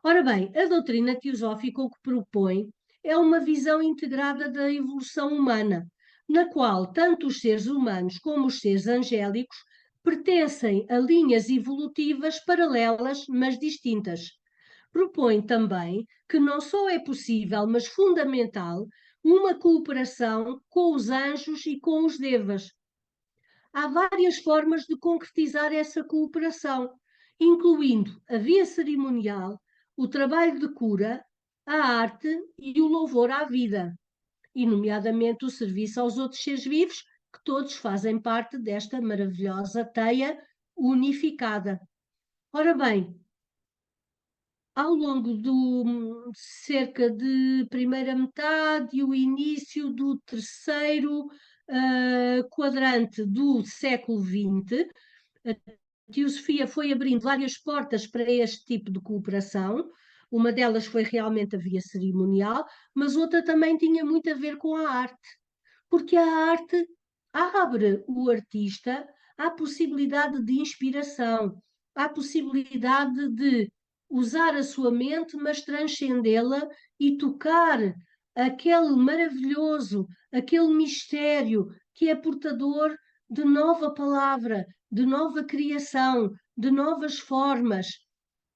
Ora bem, a doutrina teosófica o que propõe é uma visão integrada da evolução humana, na qual tanto os seres humanos como os seres angélicos pertencem a linhas evolutivas paralelas, mas distintas. Propõe também que não só é possível, mas fundamental, uma cooperação com os anjos e com os devas. Há várias formas de concretizar essa cooperação, incluindo a via cerimonial, o trabalho de cura, a arte e o louvor à vida, e nomeadamente o serviço aos outros seres vivos, que todos fazem parte desta maravilhosa teia unificada. Ora bem, ao longo do cerca de primeira metade e o início do terceiro quadrante do século XX, a teosofia foi abrindo várias portas para este tipo de cooperação. Uma delas foi realmente a via cerimonial, mas outra também tinha muito a ver com a arte, porque a arte abre o artista à possibilidade de inspiração, à possibilidade de usar a sua mente, mas transcendê-la e tocar aquele maravilhoso, aquele mistério que é portador de nova palavra, de nova criação, de novas formas.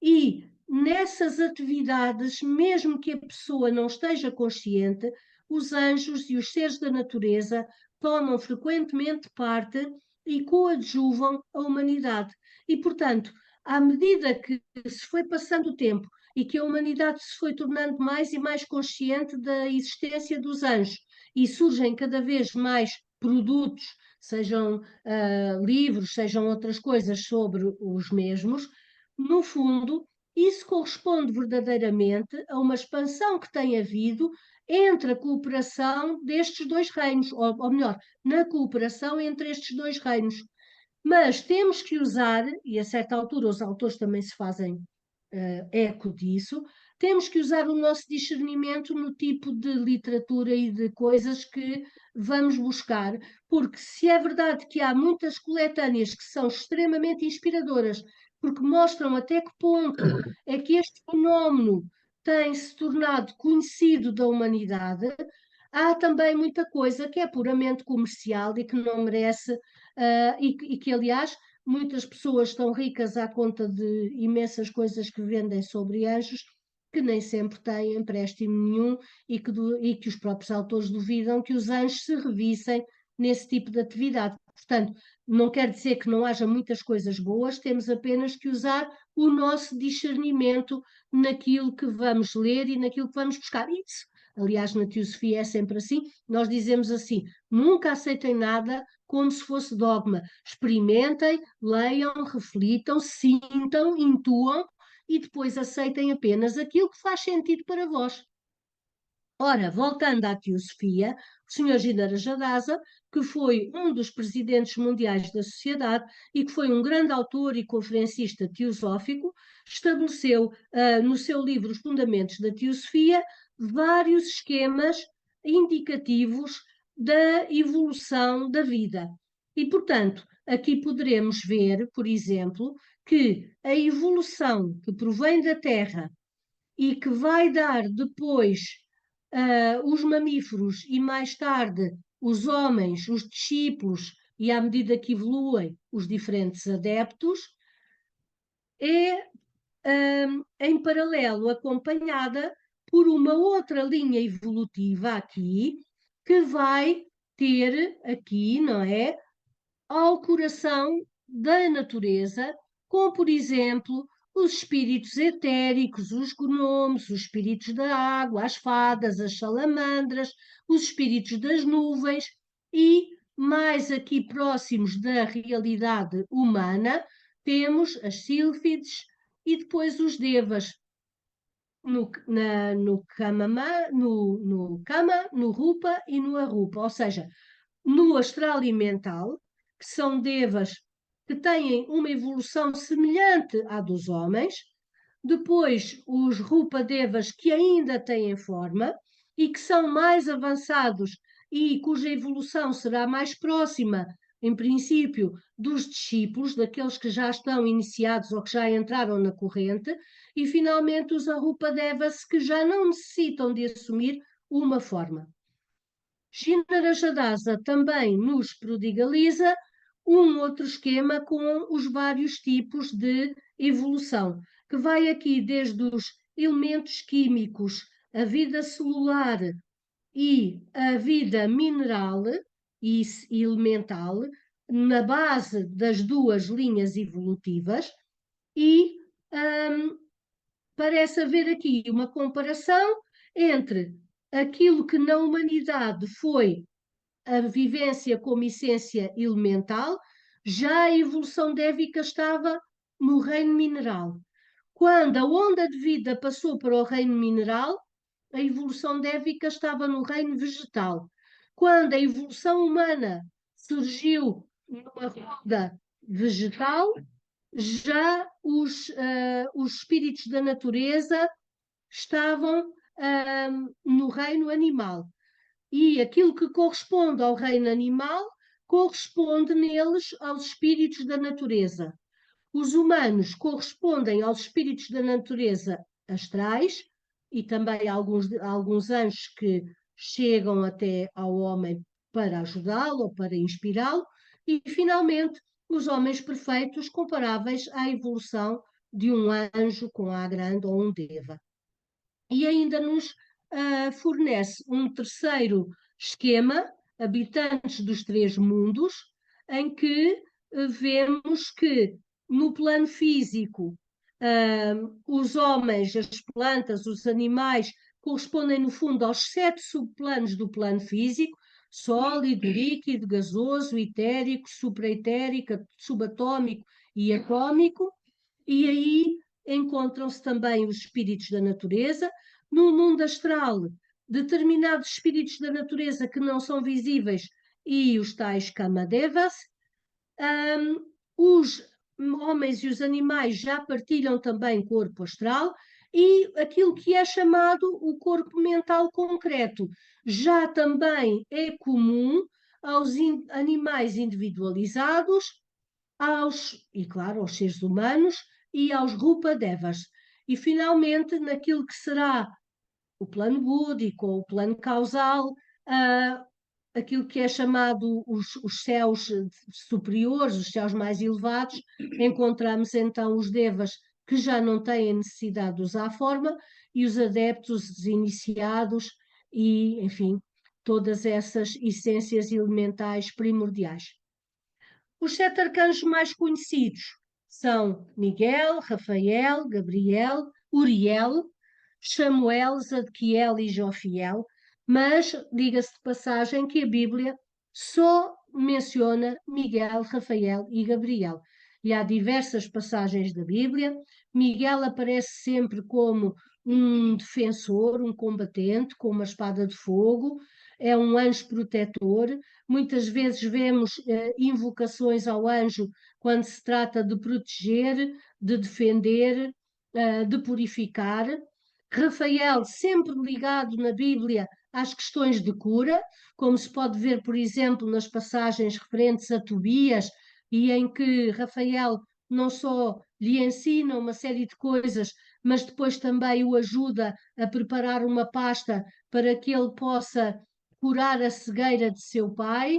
E nessas atividades, mesmo que a pessoa não esteja consciente, os anjos e os seres da natureza tomam frequentemente parte e coadjuvam a humanidade. E, portanto, à medida que se foi passando o tempo e que a humanidade se foi tornando mais e mais consciente da existência dos anjos e surgem cada vez mais produtos, sejam livros, sejam outras coisas sobre os mesmos, no fundo, isso corresponde verdadeiramente a uma expansão que tem havido entre a cooperação destes dois reinos, ou melhor, na cooperação entre estes dois reinos. Mas temos que usar, e a certa altura os autores também se fazem eco disso, temos que usar o nosso discernimento no tipo de literatura e de coisas que vamos buscar, porque se é verdade que há muitas coletâneas que são extremamente inspiradoras, porque mostram até que ponto é que este fenómeno tem se tornado conhecido da humanidade, há também muita coisa que é puramente comercial e que não merece, e que, aliás, muitas pessoas estão ricas à conta de imensas coisas que vendem sobre anjos, que nem sempre têm empréstimo nenhum e que os próprios autores duvidam que os anjos se revissem nesse tipo de atividade. Portanto, não quer dizer que não haja muitas coisas boas, temos apenas que usar o nosso discernimento naquilo que vamos ler e naquilo que vamos buscar. Isso Aliás, na Teosofia é sempre assim. Nós dizemos assim: nunca aceitem nada como se fosse dogma. Experimentem, leiam, reflitam, sintam, intuam e depois aceitem apenas aquilo que faz sentido para vós. Ora, voltando à Teosofia, o Sr. Ginara Jadasa, que foi um dos presidentes mundiais da sociedade e que foi um grande autor e conferencista teosófico, estabeleceu no seu livro Os Fundamentos da Teosofia vários esquemas indicativos da evolução da vida. E, portanto, aqui poderemos ver, por exemplo, que a evolução que provém da Terra e que vai dar depois os mamíferos e mais tarde os homens, os discípulos, e à medida que evoluem, os diferentes adeptos, é em paralelo acompanhada por uma outra linha evolutiva aqui, que vai ter aqui, não é, ao coração da natureza, como por exemplo os espíritos etéricos, os gnomos, os espíritos da água, as fadas, as salamandras, os espíritos das nuvens e, mais aqui próximos da realidade humana, temos as sílfides e depois os devas, no Kama, no Rupa e no Arupa, ou seja, no astral e mental, que são devas que têm uma evolução semelhante à dos homens, depois os Rupa Devas que ainda têm forma e que são mais avançados e cuja evolução será mais próxima, em princípio, dos discípulos, daqueles que já estão iniciados ou que já entraram na corrente, e finalmente os Arupa Devas que já não necessitam de assumir uma forma. Ginarajadasa também nos prodigaliza um outro esquema com os vários tipos de evolução, que vai aqui desde os elementos químicos, a vida celular e a vida mineral e elemental, na base das duas linhas evolutivas, e parece haver aqui uma comparação entre aquilo que na humanidade foi a vivência como essência elemental, já a evolução dévica estava no reino mineral. Quando a onda de vida passou para o reino mineral, a evolução dévica estava no reino vegetal. Quando a evolução humana surgiu numa roda vegetal, já os espíritos da natureza estavam no reino animal. E aquilo que corresponde ao reino animal corresponde neles aos espíritos da natureza. Os humanos correspondem aos espíritos da natureza astrais e também alguns anjos que chegam até ao homem para ajudá-lo ou para inspirá-lo, e finalmente os homens perfeitos comparáveis à evolução de um anjo com A grande ou um Deva. E ainda nos fornece um terceiro esquema, habitantes dos três mundos, em que vemos que no plano físico os homens, as plantas, os animais correspondem no fundo aos 7 subplanos do plano físico: sólido, líquido, gasoso, etérico, supraetérico, subatómico e atômico, e aí encontram-se também os espíritos da natureza. No mundo astral, determinados espíritos da natureza que não são visíveis e os tais Kamadevas. Os homens e os animais já partilham também corpo astral, e aquilo que é chamado o corpo mental concreto já também é comum aos animais individualizados, e claro, aos seres humanos e aos Rupa Devas. E finalmente, naquilo que será o plano búdico ou o plano causal, aquilo que é chamado os céus superiores, os céus mais elevados, encontramos então os devas que já não têm necessidade de usar a forma, e os adeptos, os iniciados e, enfim, todas essas essências elementais primordiais. Os 7 arcanjos mais conhecidos são Miguel, Rafael, Gabriel, Uriel, Samuel, Zadquiel e Jofiel, mas diga-se de passagem que a Bíblia só menciona Miguel, Rafael e Gabriel. E há diversas passagens da Bíblia. Miguel aparece sempre como um defensor, um combatente, com uma espada de fogo, é um anjo protetor. Muitas vezes vemos invocações ao anjo quando se trata de proteger, de defender, de purificar. Rafael, sempre ligado na Bíblia às questões de cura, como se pode ver, por exemplo, nas passagens referentes a Tobias, e em que Rafael não só lhe ensina uma série de coisas, mas depois também o ajuda a preparar uma pasta para que ele possa curar a cegueira de seu pai.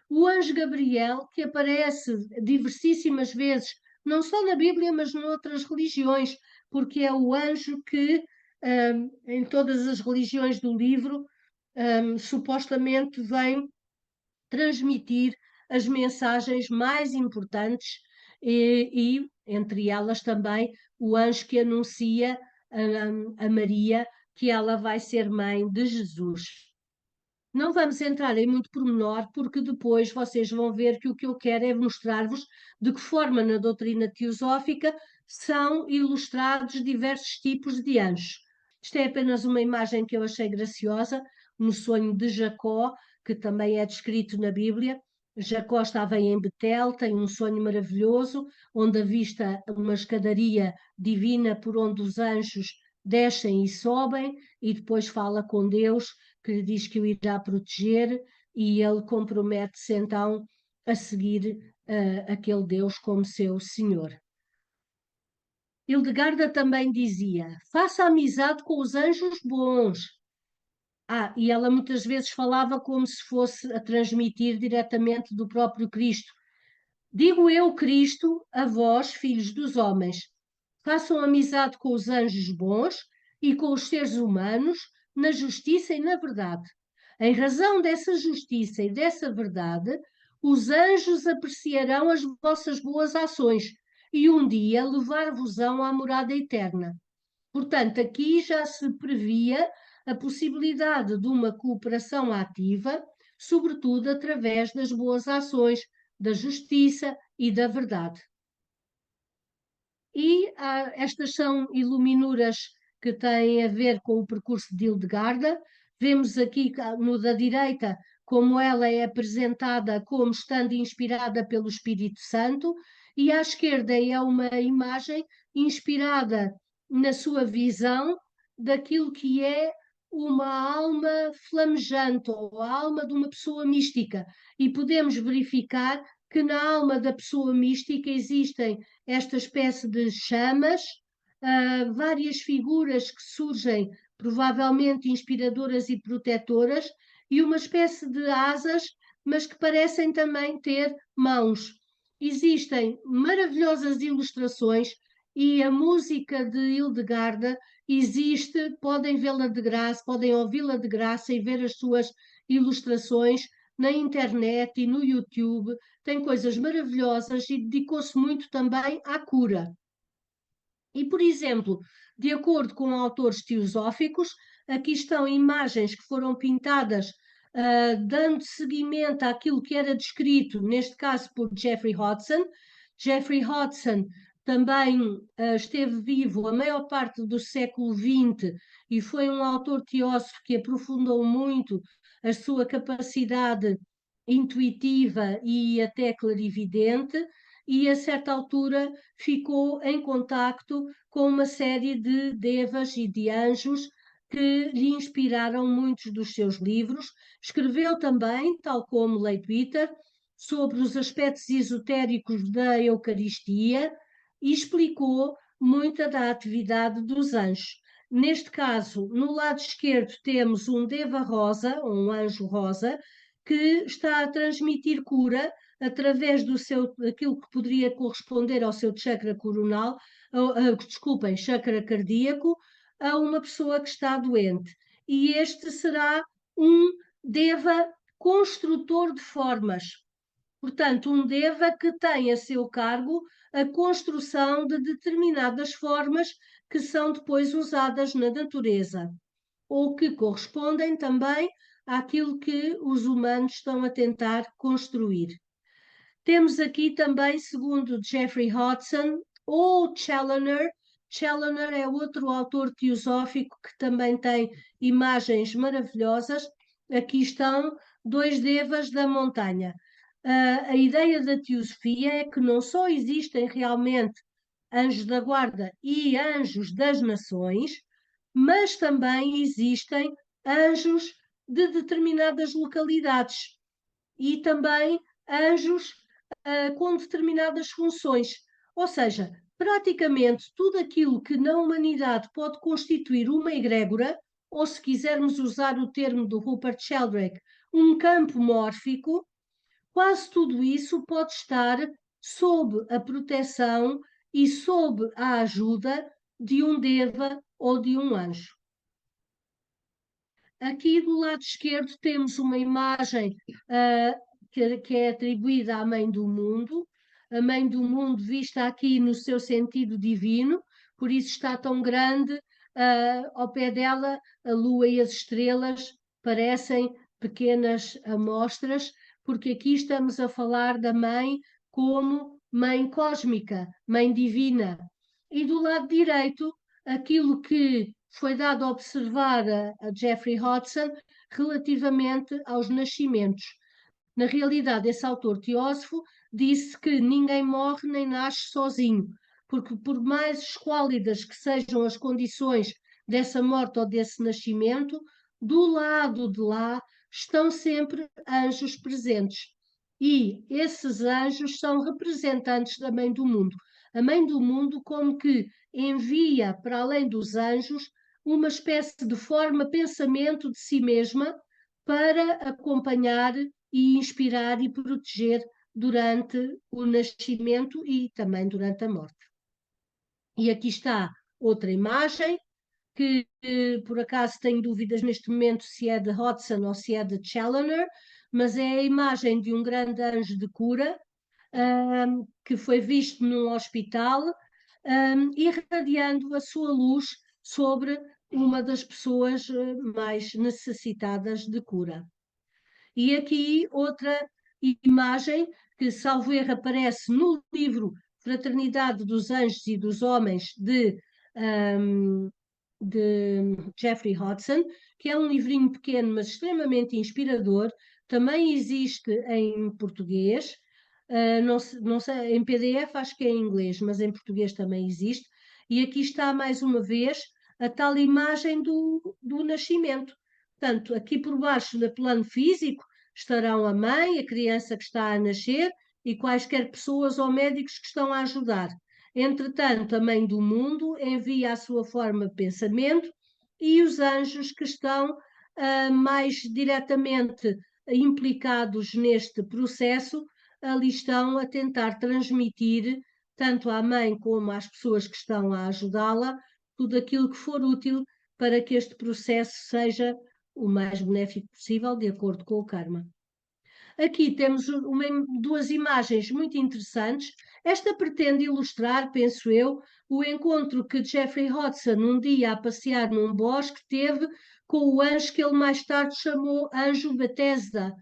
O anjo Gabriel, que aparece diversíssimas vezes, não só na Bíblia, mas noutras religiões, porque é o anjo que, em todas as religiões do livro, supostamente vem transmitir as mensagens mais importantes e entre elas também o anjo que anuncia a Maria que ela vai ser mãe de Jesus. Não vamos entrar em muito pormenor, porque depois vocês vão ver que o que eu quero é mostrar-vos de que forma na doutrina teosófica são ilustrados diversos tipos de anjos. Isto é apenas uma imagem que eu achei graciosa, no sonho de Jacó, que também é descrito na Bíblia. Jacó estava em Betel, tem um sonho maravilhoso, onde avista uma escadaria divina por onde os anjos descem e sobem, e depois fala com Deus, que lhe diz que o irá proteger, e ele compromete-se então a seguir aquele Deus como seu Senhor. Hildegarda também dizia: faça amizade com os anjos bons. E ela muitas vezes falava como se fosse a transmitir diretamente do próprio Cristo. Digo eu, Cristo, a vós, filhos dos homens, façam amizade com os anjos bons e com os seres humanos, na justiça e na verdade. Em razão dessa justiça e dessa verdade, os anjos apreciarão as vossas boas ações e um dia levar-vos-ão à morada eterna. Portanto, aqui já se previa a possibilidade de uma cooperação ativa, sobretudo através das boas ações, da justiça e da verdade. E estas são iluminuras que têm a ver com o percurso de Hildegarda. Vemos aqui no da direita como ela é apresentada como estando inspirada pelo Espírito Santo, e à esquerda é uma imagem inspirada na sua visão daquilo que é uma alma flamejante ou a alma de uma pessoa mística. E podemos verificar que na alma da pessoa mística existem esta espécie de chamas, várias figuras que surgem, provavelmente inspiradoras e protetoras, e uma espécie de asas, mas que parecem também ter mãos. Existem maravilhosas ilustrações e a música de Hildegarda existe, podem vê-la de graça, podem ouvi-la de graça e ver as suas ilustrações na internet e no YouTube. Tem coisas maravilhosas e dedicou-se muito também à cura. E, por exemplo, de acordo com autores teosóficos, aqui estão imagens que foram pintadas dando seguimento àquilo que era descrito, neste caso por Jeffrey Hodgson. Jeffrey Hodgson também esteve vivo a maior parte do século XX e foi um autor teósofo que aprofundou muito a sua capacidade intuitiva e até clarividente, e a certa altura ficou em contacto com uma série de devas e de anjos que lhe inspiraram muitos dos seus livros. Escreveu também, tal como Leadbeater, sobre os aspectos esotéricos da Eucaristia e explicou muita da atividade dos anjos. Neste caso, no lado esquerdo temos um Deva Rosa, um anjo rosa, que está a transmitir cura através daquilo que poderia corresponder ao seu chakra coronal, desculpem, chakra cardíaco, a uma pessoa que está doente. E este será um Deva construtor de formas. Portanto, um Deva que tem a seu cargo a construção de determinadas formas que são depois usadas na natureza, ou que correspondem também àquilo que os humanos estão a tentar construir. Temos aqui também, segundo Jeffrey Hodgson, ou Challoner. Challoner é outro autor teosófico que também tem imagens maravilhosas. Aqui estão dois devas da montanha. A ideia da teosofia é que não só existem realmente anjos da guarda e anjos das nações, mas também existem anjos de determinadas localidades e também anjos com determinadas funções. Ou seja, praticamente tudo aquilo que na humanidade pode constituir uma egrégora, ou se quisermos usar o termo do Rupert Sheldrake, um campo mórfico, quase tudo isso pode estar sob a proteção e sob a ajuda de um deva ou de um anjo. Aqui do lado esquerdo temos uma imagem que é atribuída à Mãe do Mundo, a Mãe do Mundo vista aqui no seu sentido divino, por isso está tão grande, ao pé dela a Lua e as estrelas parecem pequenas amostras, porque aqui estamos a falar da Mãe como Mãe cósmica, Mãe divina. E do lado direito, aquilo que foi dado a observar a Jeffrey Hodgson relativamente aos nascimentos. Na realidade, esse autor teósofo disse que ninguém morre nem nasce sozinho, porque por mais esquálidas que sejam as condições dessa morte ou desse nascimento, do lado de lá estão sempre anjos presentes. E esses anjos são representantes da Mãe do Mundo. A Mãe do Mundo como que envia para além dos anjos uma espécie de forma, pensamento de si mesma para acompanhar e inspirar e proteger durante o nascimento e também durante a morte. E aqui está outra imagem que por acaso tenho dúvidas neste momento se é de Hodgson ou se é de Challoner, mas é a imagem de um grande anjo de cura que foi visto num hospital irradiando a sua luz sobre uma das pessoas mais necessitadas de cura. E aqui outra imagem que, salvo erro, aparece no livro Fraternidade dos Anjos e dos Homens de Jeffrey Hodgson, que é um livrinho pequeno, mas extremamente inspirador. Também existe em português, não sei, em PDF acho que é em inglês, mas em português também existe. E aqui está mais uma vez a tal imagem do nascimento. Portanto, aqui por baixo, no plano físico, estarão a mãe, a criança que está a nascer e quaisquer pessoas ou médicos que estão a ajudar. Entretanto, a Mãe do Mundo envia a sua forma de pensamento e os anjos que estão mais diretamente implicados neste processo ali estão a tentar transmitir, tanto à mãe como às pessoas que estão a ajudá-la, tudo aquilo que for útil para que este processo seja o mais benéfico possível, de acordo com o karma. Aqui temos duas imagens muito interessantes. Esta pretende ilustrar, penso eu, o encontro que Jeffrey Hodgson, um dia a passear num bosque, teve com o anjo que ele mais tarde chamou Anjo Bethesda.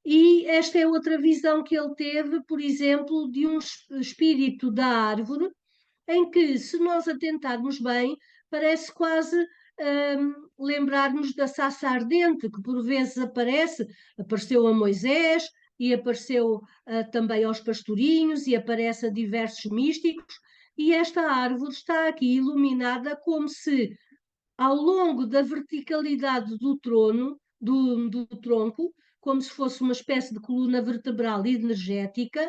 E esta é outra visão que ele teve, por exemplo, de um espírito da árvore, em que, se nós atentarmos bem, parece quase lembrar-nos da sarça ardente, que por vezes apareceu a Moisés e apareceu também aos pastorinhos e aparece a diversos místicos, e esta árvore está aqui iluminada como se, ao longo da verticalidade do do tronco, como se fosse uma espécie de coluna vertebral energética,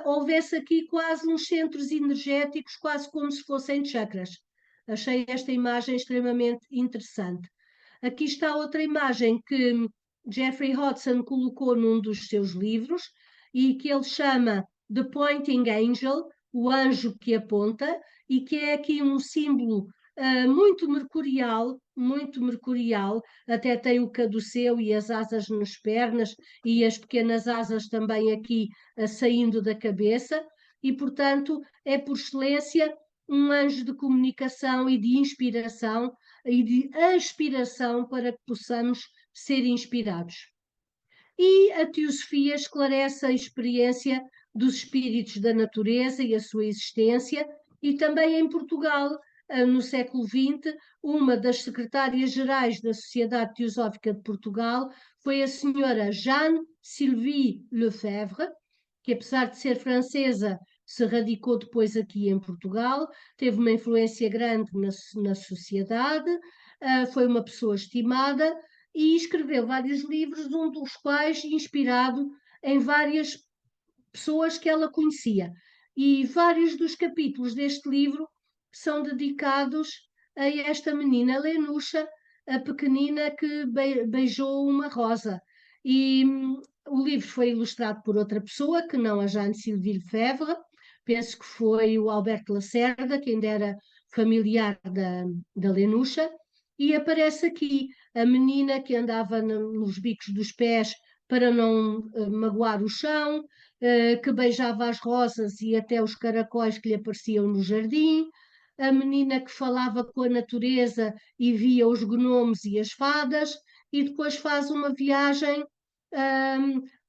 houvesse aqui quase uns centros energéticos, quase como se fossem chakras. Achei esta imagem extremamente interessante. Aqui está outra imagem que Jeffrey Hodgson colocou num dos seus livros e que ele chama The Pointing Angel, o anjo que aponta, e que é aqui um símbolo muito mercurial, até tem o caduceu e as asas nas pernas e as pequenas asas também aqui saindo da cabeça, e portanto é por excelência um anjo de comunicação e de inspiração e de aspiração para que possamos ser inspirados. E a teosofia esclarece a experiência dos espíritos da natureza e a sua existência, e também em Portugal, no século XX, uma das secretárias-gerais da Sociedade Teosófica de Portugal foi a senhora Jeanne-Sylvie Lefebvre, que apesar de ser francesa, se radicou depois aqui em Portugal, teve uma influência grande na sociedade, foi uma pessoa estimada e escreveu vários livros, um dos quais inspirado em várias pessoas que ela conhecia. E vários dos capítulos deste livro são dedicados a esta menina Lenuxa, a pequenina que beijou uma rosa. E o livro foi ilustrado por outra pessoa, que não a Jeanne-Sylvie Lefebvre, penso que foi o Alberto Lacerda, que ainda era familiar da Lenuxa, e aparece aqui a menina que andava nos bicos dos pés para não magoar o chão, que beijava as rosas e até os caracóis que lhe apareciam no jardim, a menina que falava com a natureza e via os gnomos e as fadas, e depois faz uma viagem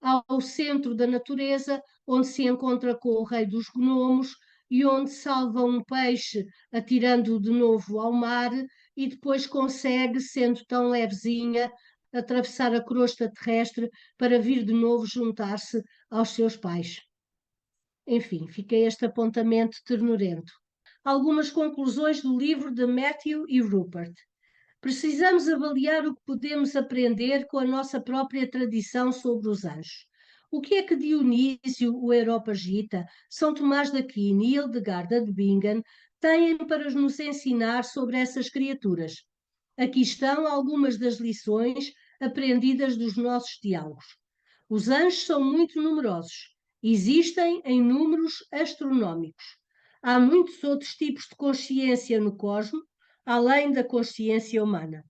ao centro da natureza, onde se encontra com o rei dos gnomos e onde salva um peixe atirando-o de novo ao mar e depois consegue, sendo tão levezinha, atravessar a crosta terrestre para vir de novo juntar-se aos seus pais. Enfim, fica este apontamento ternurento. Algumas conclusões do livro de Matthew e Rupert. Precisamos avaliar o que podemos aprender com a nossa própria tradição sobre os anjos. O que é que Dionísio, o Areopagita, São Tomás de Aquino e Hildegarda de Bingen têm para nos ensinar sobre essas criaturas? Aqui estão algumas das lições aprendidas dos nossos diálogos. Os anjos são muito numerosos. Existem em números astronómicos. Há muitos outros tipos de consciência no cosmos, além da consciência humana.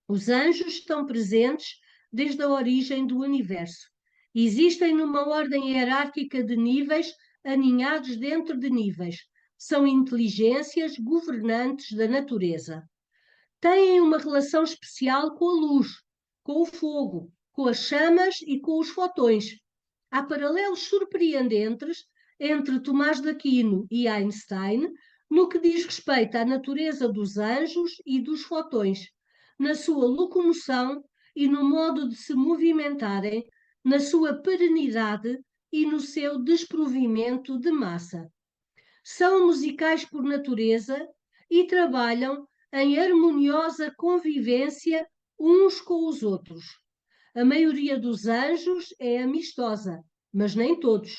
Os anjos estão presentes desde a origem do universo. Existem numa ordem hierárquica de níveis, aninhados dentro de níveis. São inteligências governantes da natureza. Têm uma relação especial com a luz, com o fogo, com as chamas e com os fotões. Há paralelos surpreendentes entre Tomás de Aquino e Einstein no que diz respeito à natureza dos anjos e dos fotões, na sua locomoção e no modo de se movimentarem, na sua perenidade e no seu desprovimento de massa. São musicais por natureza e trabalham em harmoniosa convivência uns com os outros. A maioria dos anjos é amistosa, mas nem todos.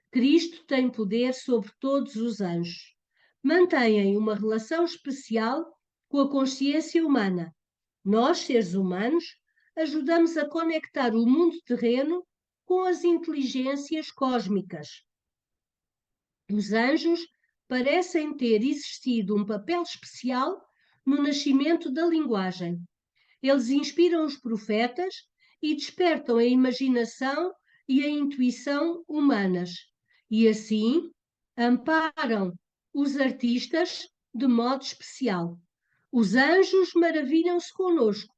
Cristo tem poder sobre todos os anjos. Mantêm uma relação especial com a consciência humana. Nós, seres humanos, ajudamos a conectar o mundo terreno com as inteligências cósmicas. Os anjos parecem ter existido um papel especial no nascimento da linguagem. Eles inspiram os profetas e despertam a imaginação e a intuição humanas, e assim amparam os artistas de modo especial. Os anjos maravilham-se conosco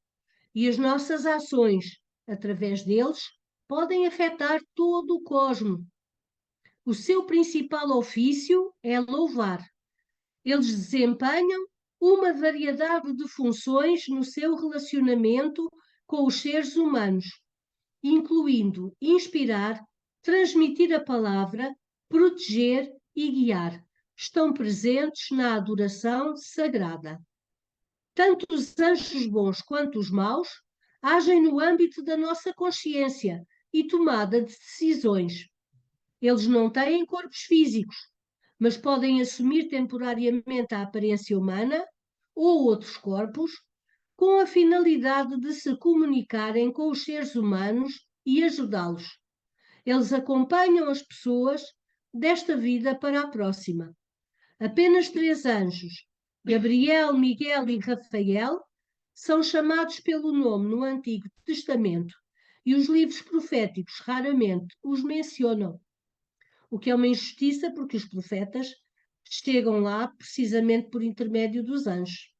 e as nossas ações, através deles, podem afetar todo o cosmos. O seu principal ofício é louvar. Eles desempenham uma variedade de funções no seu relacionamento com os seres humanos, incluindo inspirar, transmitir a palavra, proteger e guiar. Estão presentes na adoração sagrada. Tanto os anjos bons quanto os maus agem no âmbito da nossa consciência e tomada de decisões. Eles não têm corpos físicos, mas podem assumir temporariamente a aparência humana ou outros corpos, com a finalidade de se comunicarem com os seres humanos e ajudá-los. Eles acompanham as pessoas desta vida para a próxima. Apenas 3 anjos, Gabriel, Miguel e Rafael, são chamados pelo nome no Antigo Testamento e os livros proféticos raramente os mencionam, o que é uma injustiça porque os profetas chegam lá precisamente por intermédio dos anjos.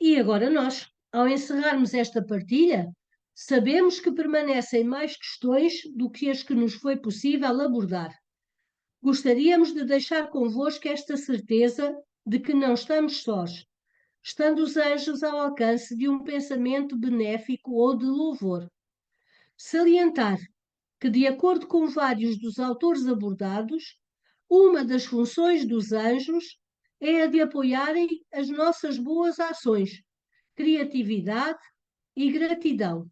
E agora nós, ao encerrarmos esta partilha, sabemos que permanecem mais questões do que as que nos foi possível abordar. Gostaríamos de deixar convosco esta certeza de que não estamos sós, estando os anjos ao alcance de um pensamento benéfico ou de louvor. Salientar que, de acordo com vários dos autores abordados, uma das funções dos anjos é a de apoiarem as nossas boas ações, criatividade e gratidão.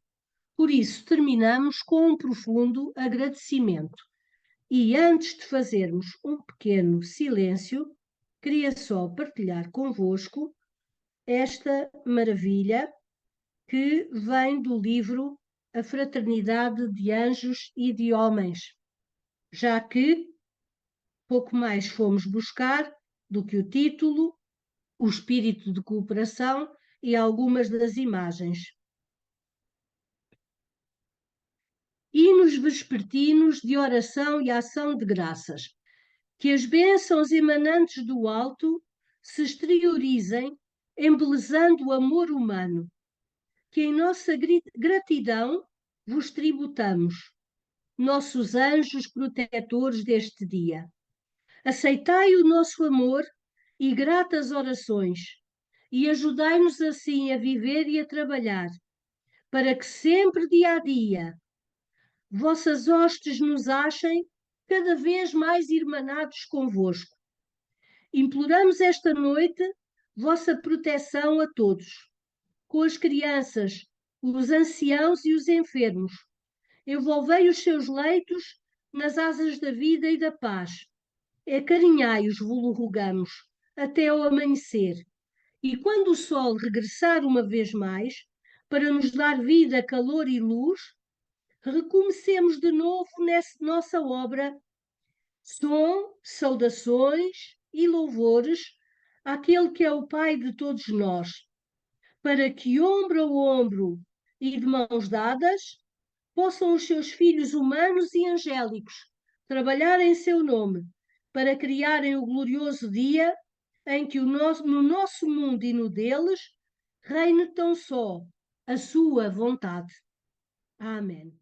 Por isso, terminamos com um profundo agradecimento. E antes de fazermos um pequeno silêncio, queria só partilhar convosco esta maravilha que vem do livro A Fraternidade de Anjos e de Homens, já que pouco mais fomos buscar do que o título, o espírito de cooperação e algumas das imagens. Hinos vespertinos de oração e ação de graças. Que as bênçãos emanantes do alto se exteriorizem, embelezando o amor humano. Que em nossa gratidão vos tributamos, nossos anjos protetores deste dia. Aceitai o nosso amor e gratas orações, e ajudai-nos assim a viver e a trabalhar, para que sempre, dia a dia, vossas hostes nos achem cada vez mais irmanados convosco. Imploramos esta noite vossa proteção a todos, com as crianças, os anciãos e os enfermos. Envolvei os seus leitos nas asas da vida e da paz. Acarinhai-os, vos rogamos, até ao amanhecer. E quando o sol regressar uma vez mais, para nos dar vida, calor e luz, recomecemos de novo nessa nossa obra, som, saudações e louvores àquele que é o Pai de todos nós, para que ombro a ombro e de mãos dadas possam os seus filhos humanos e angélicos trabalhar em seu nome, para criarem o glorioso dia em que no nosso mundo e no deles reine tão só a sua vontade. Amém.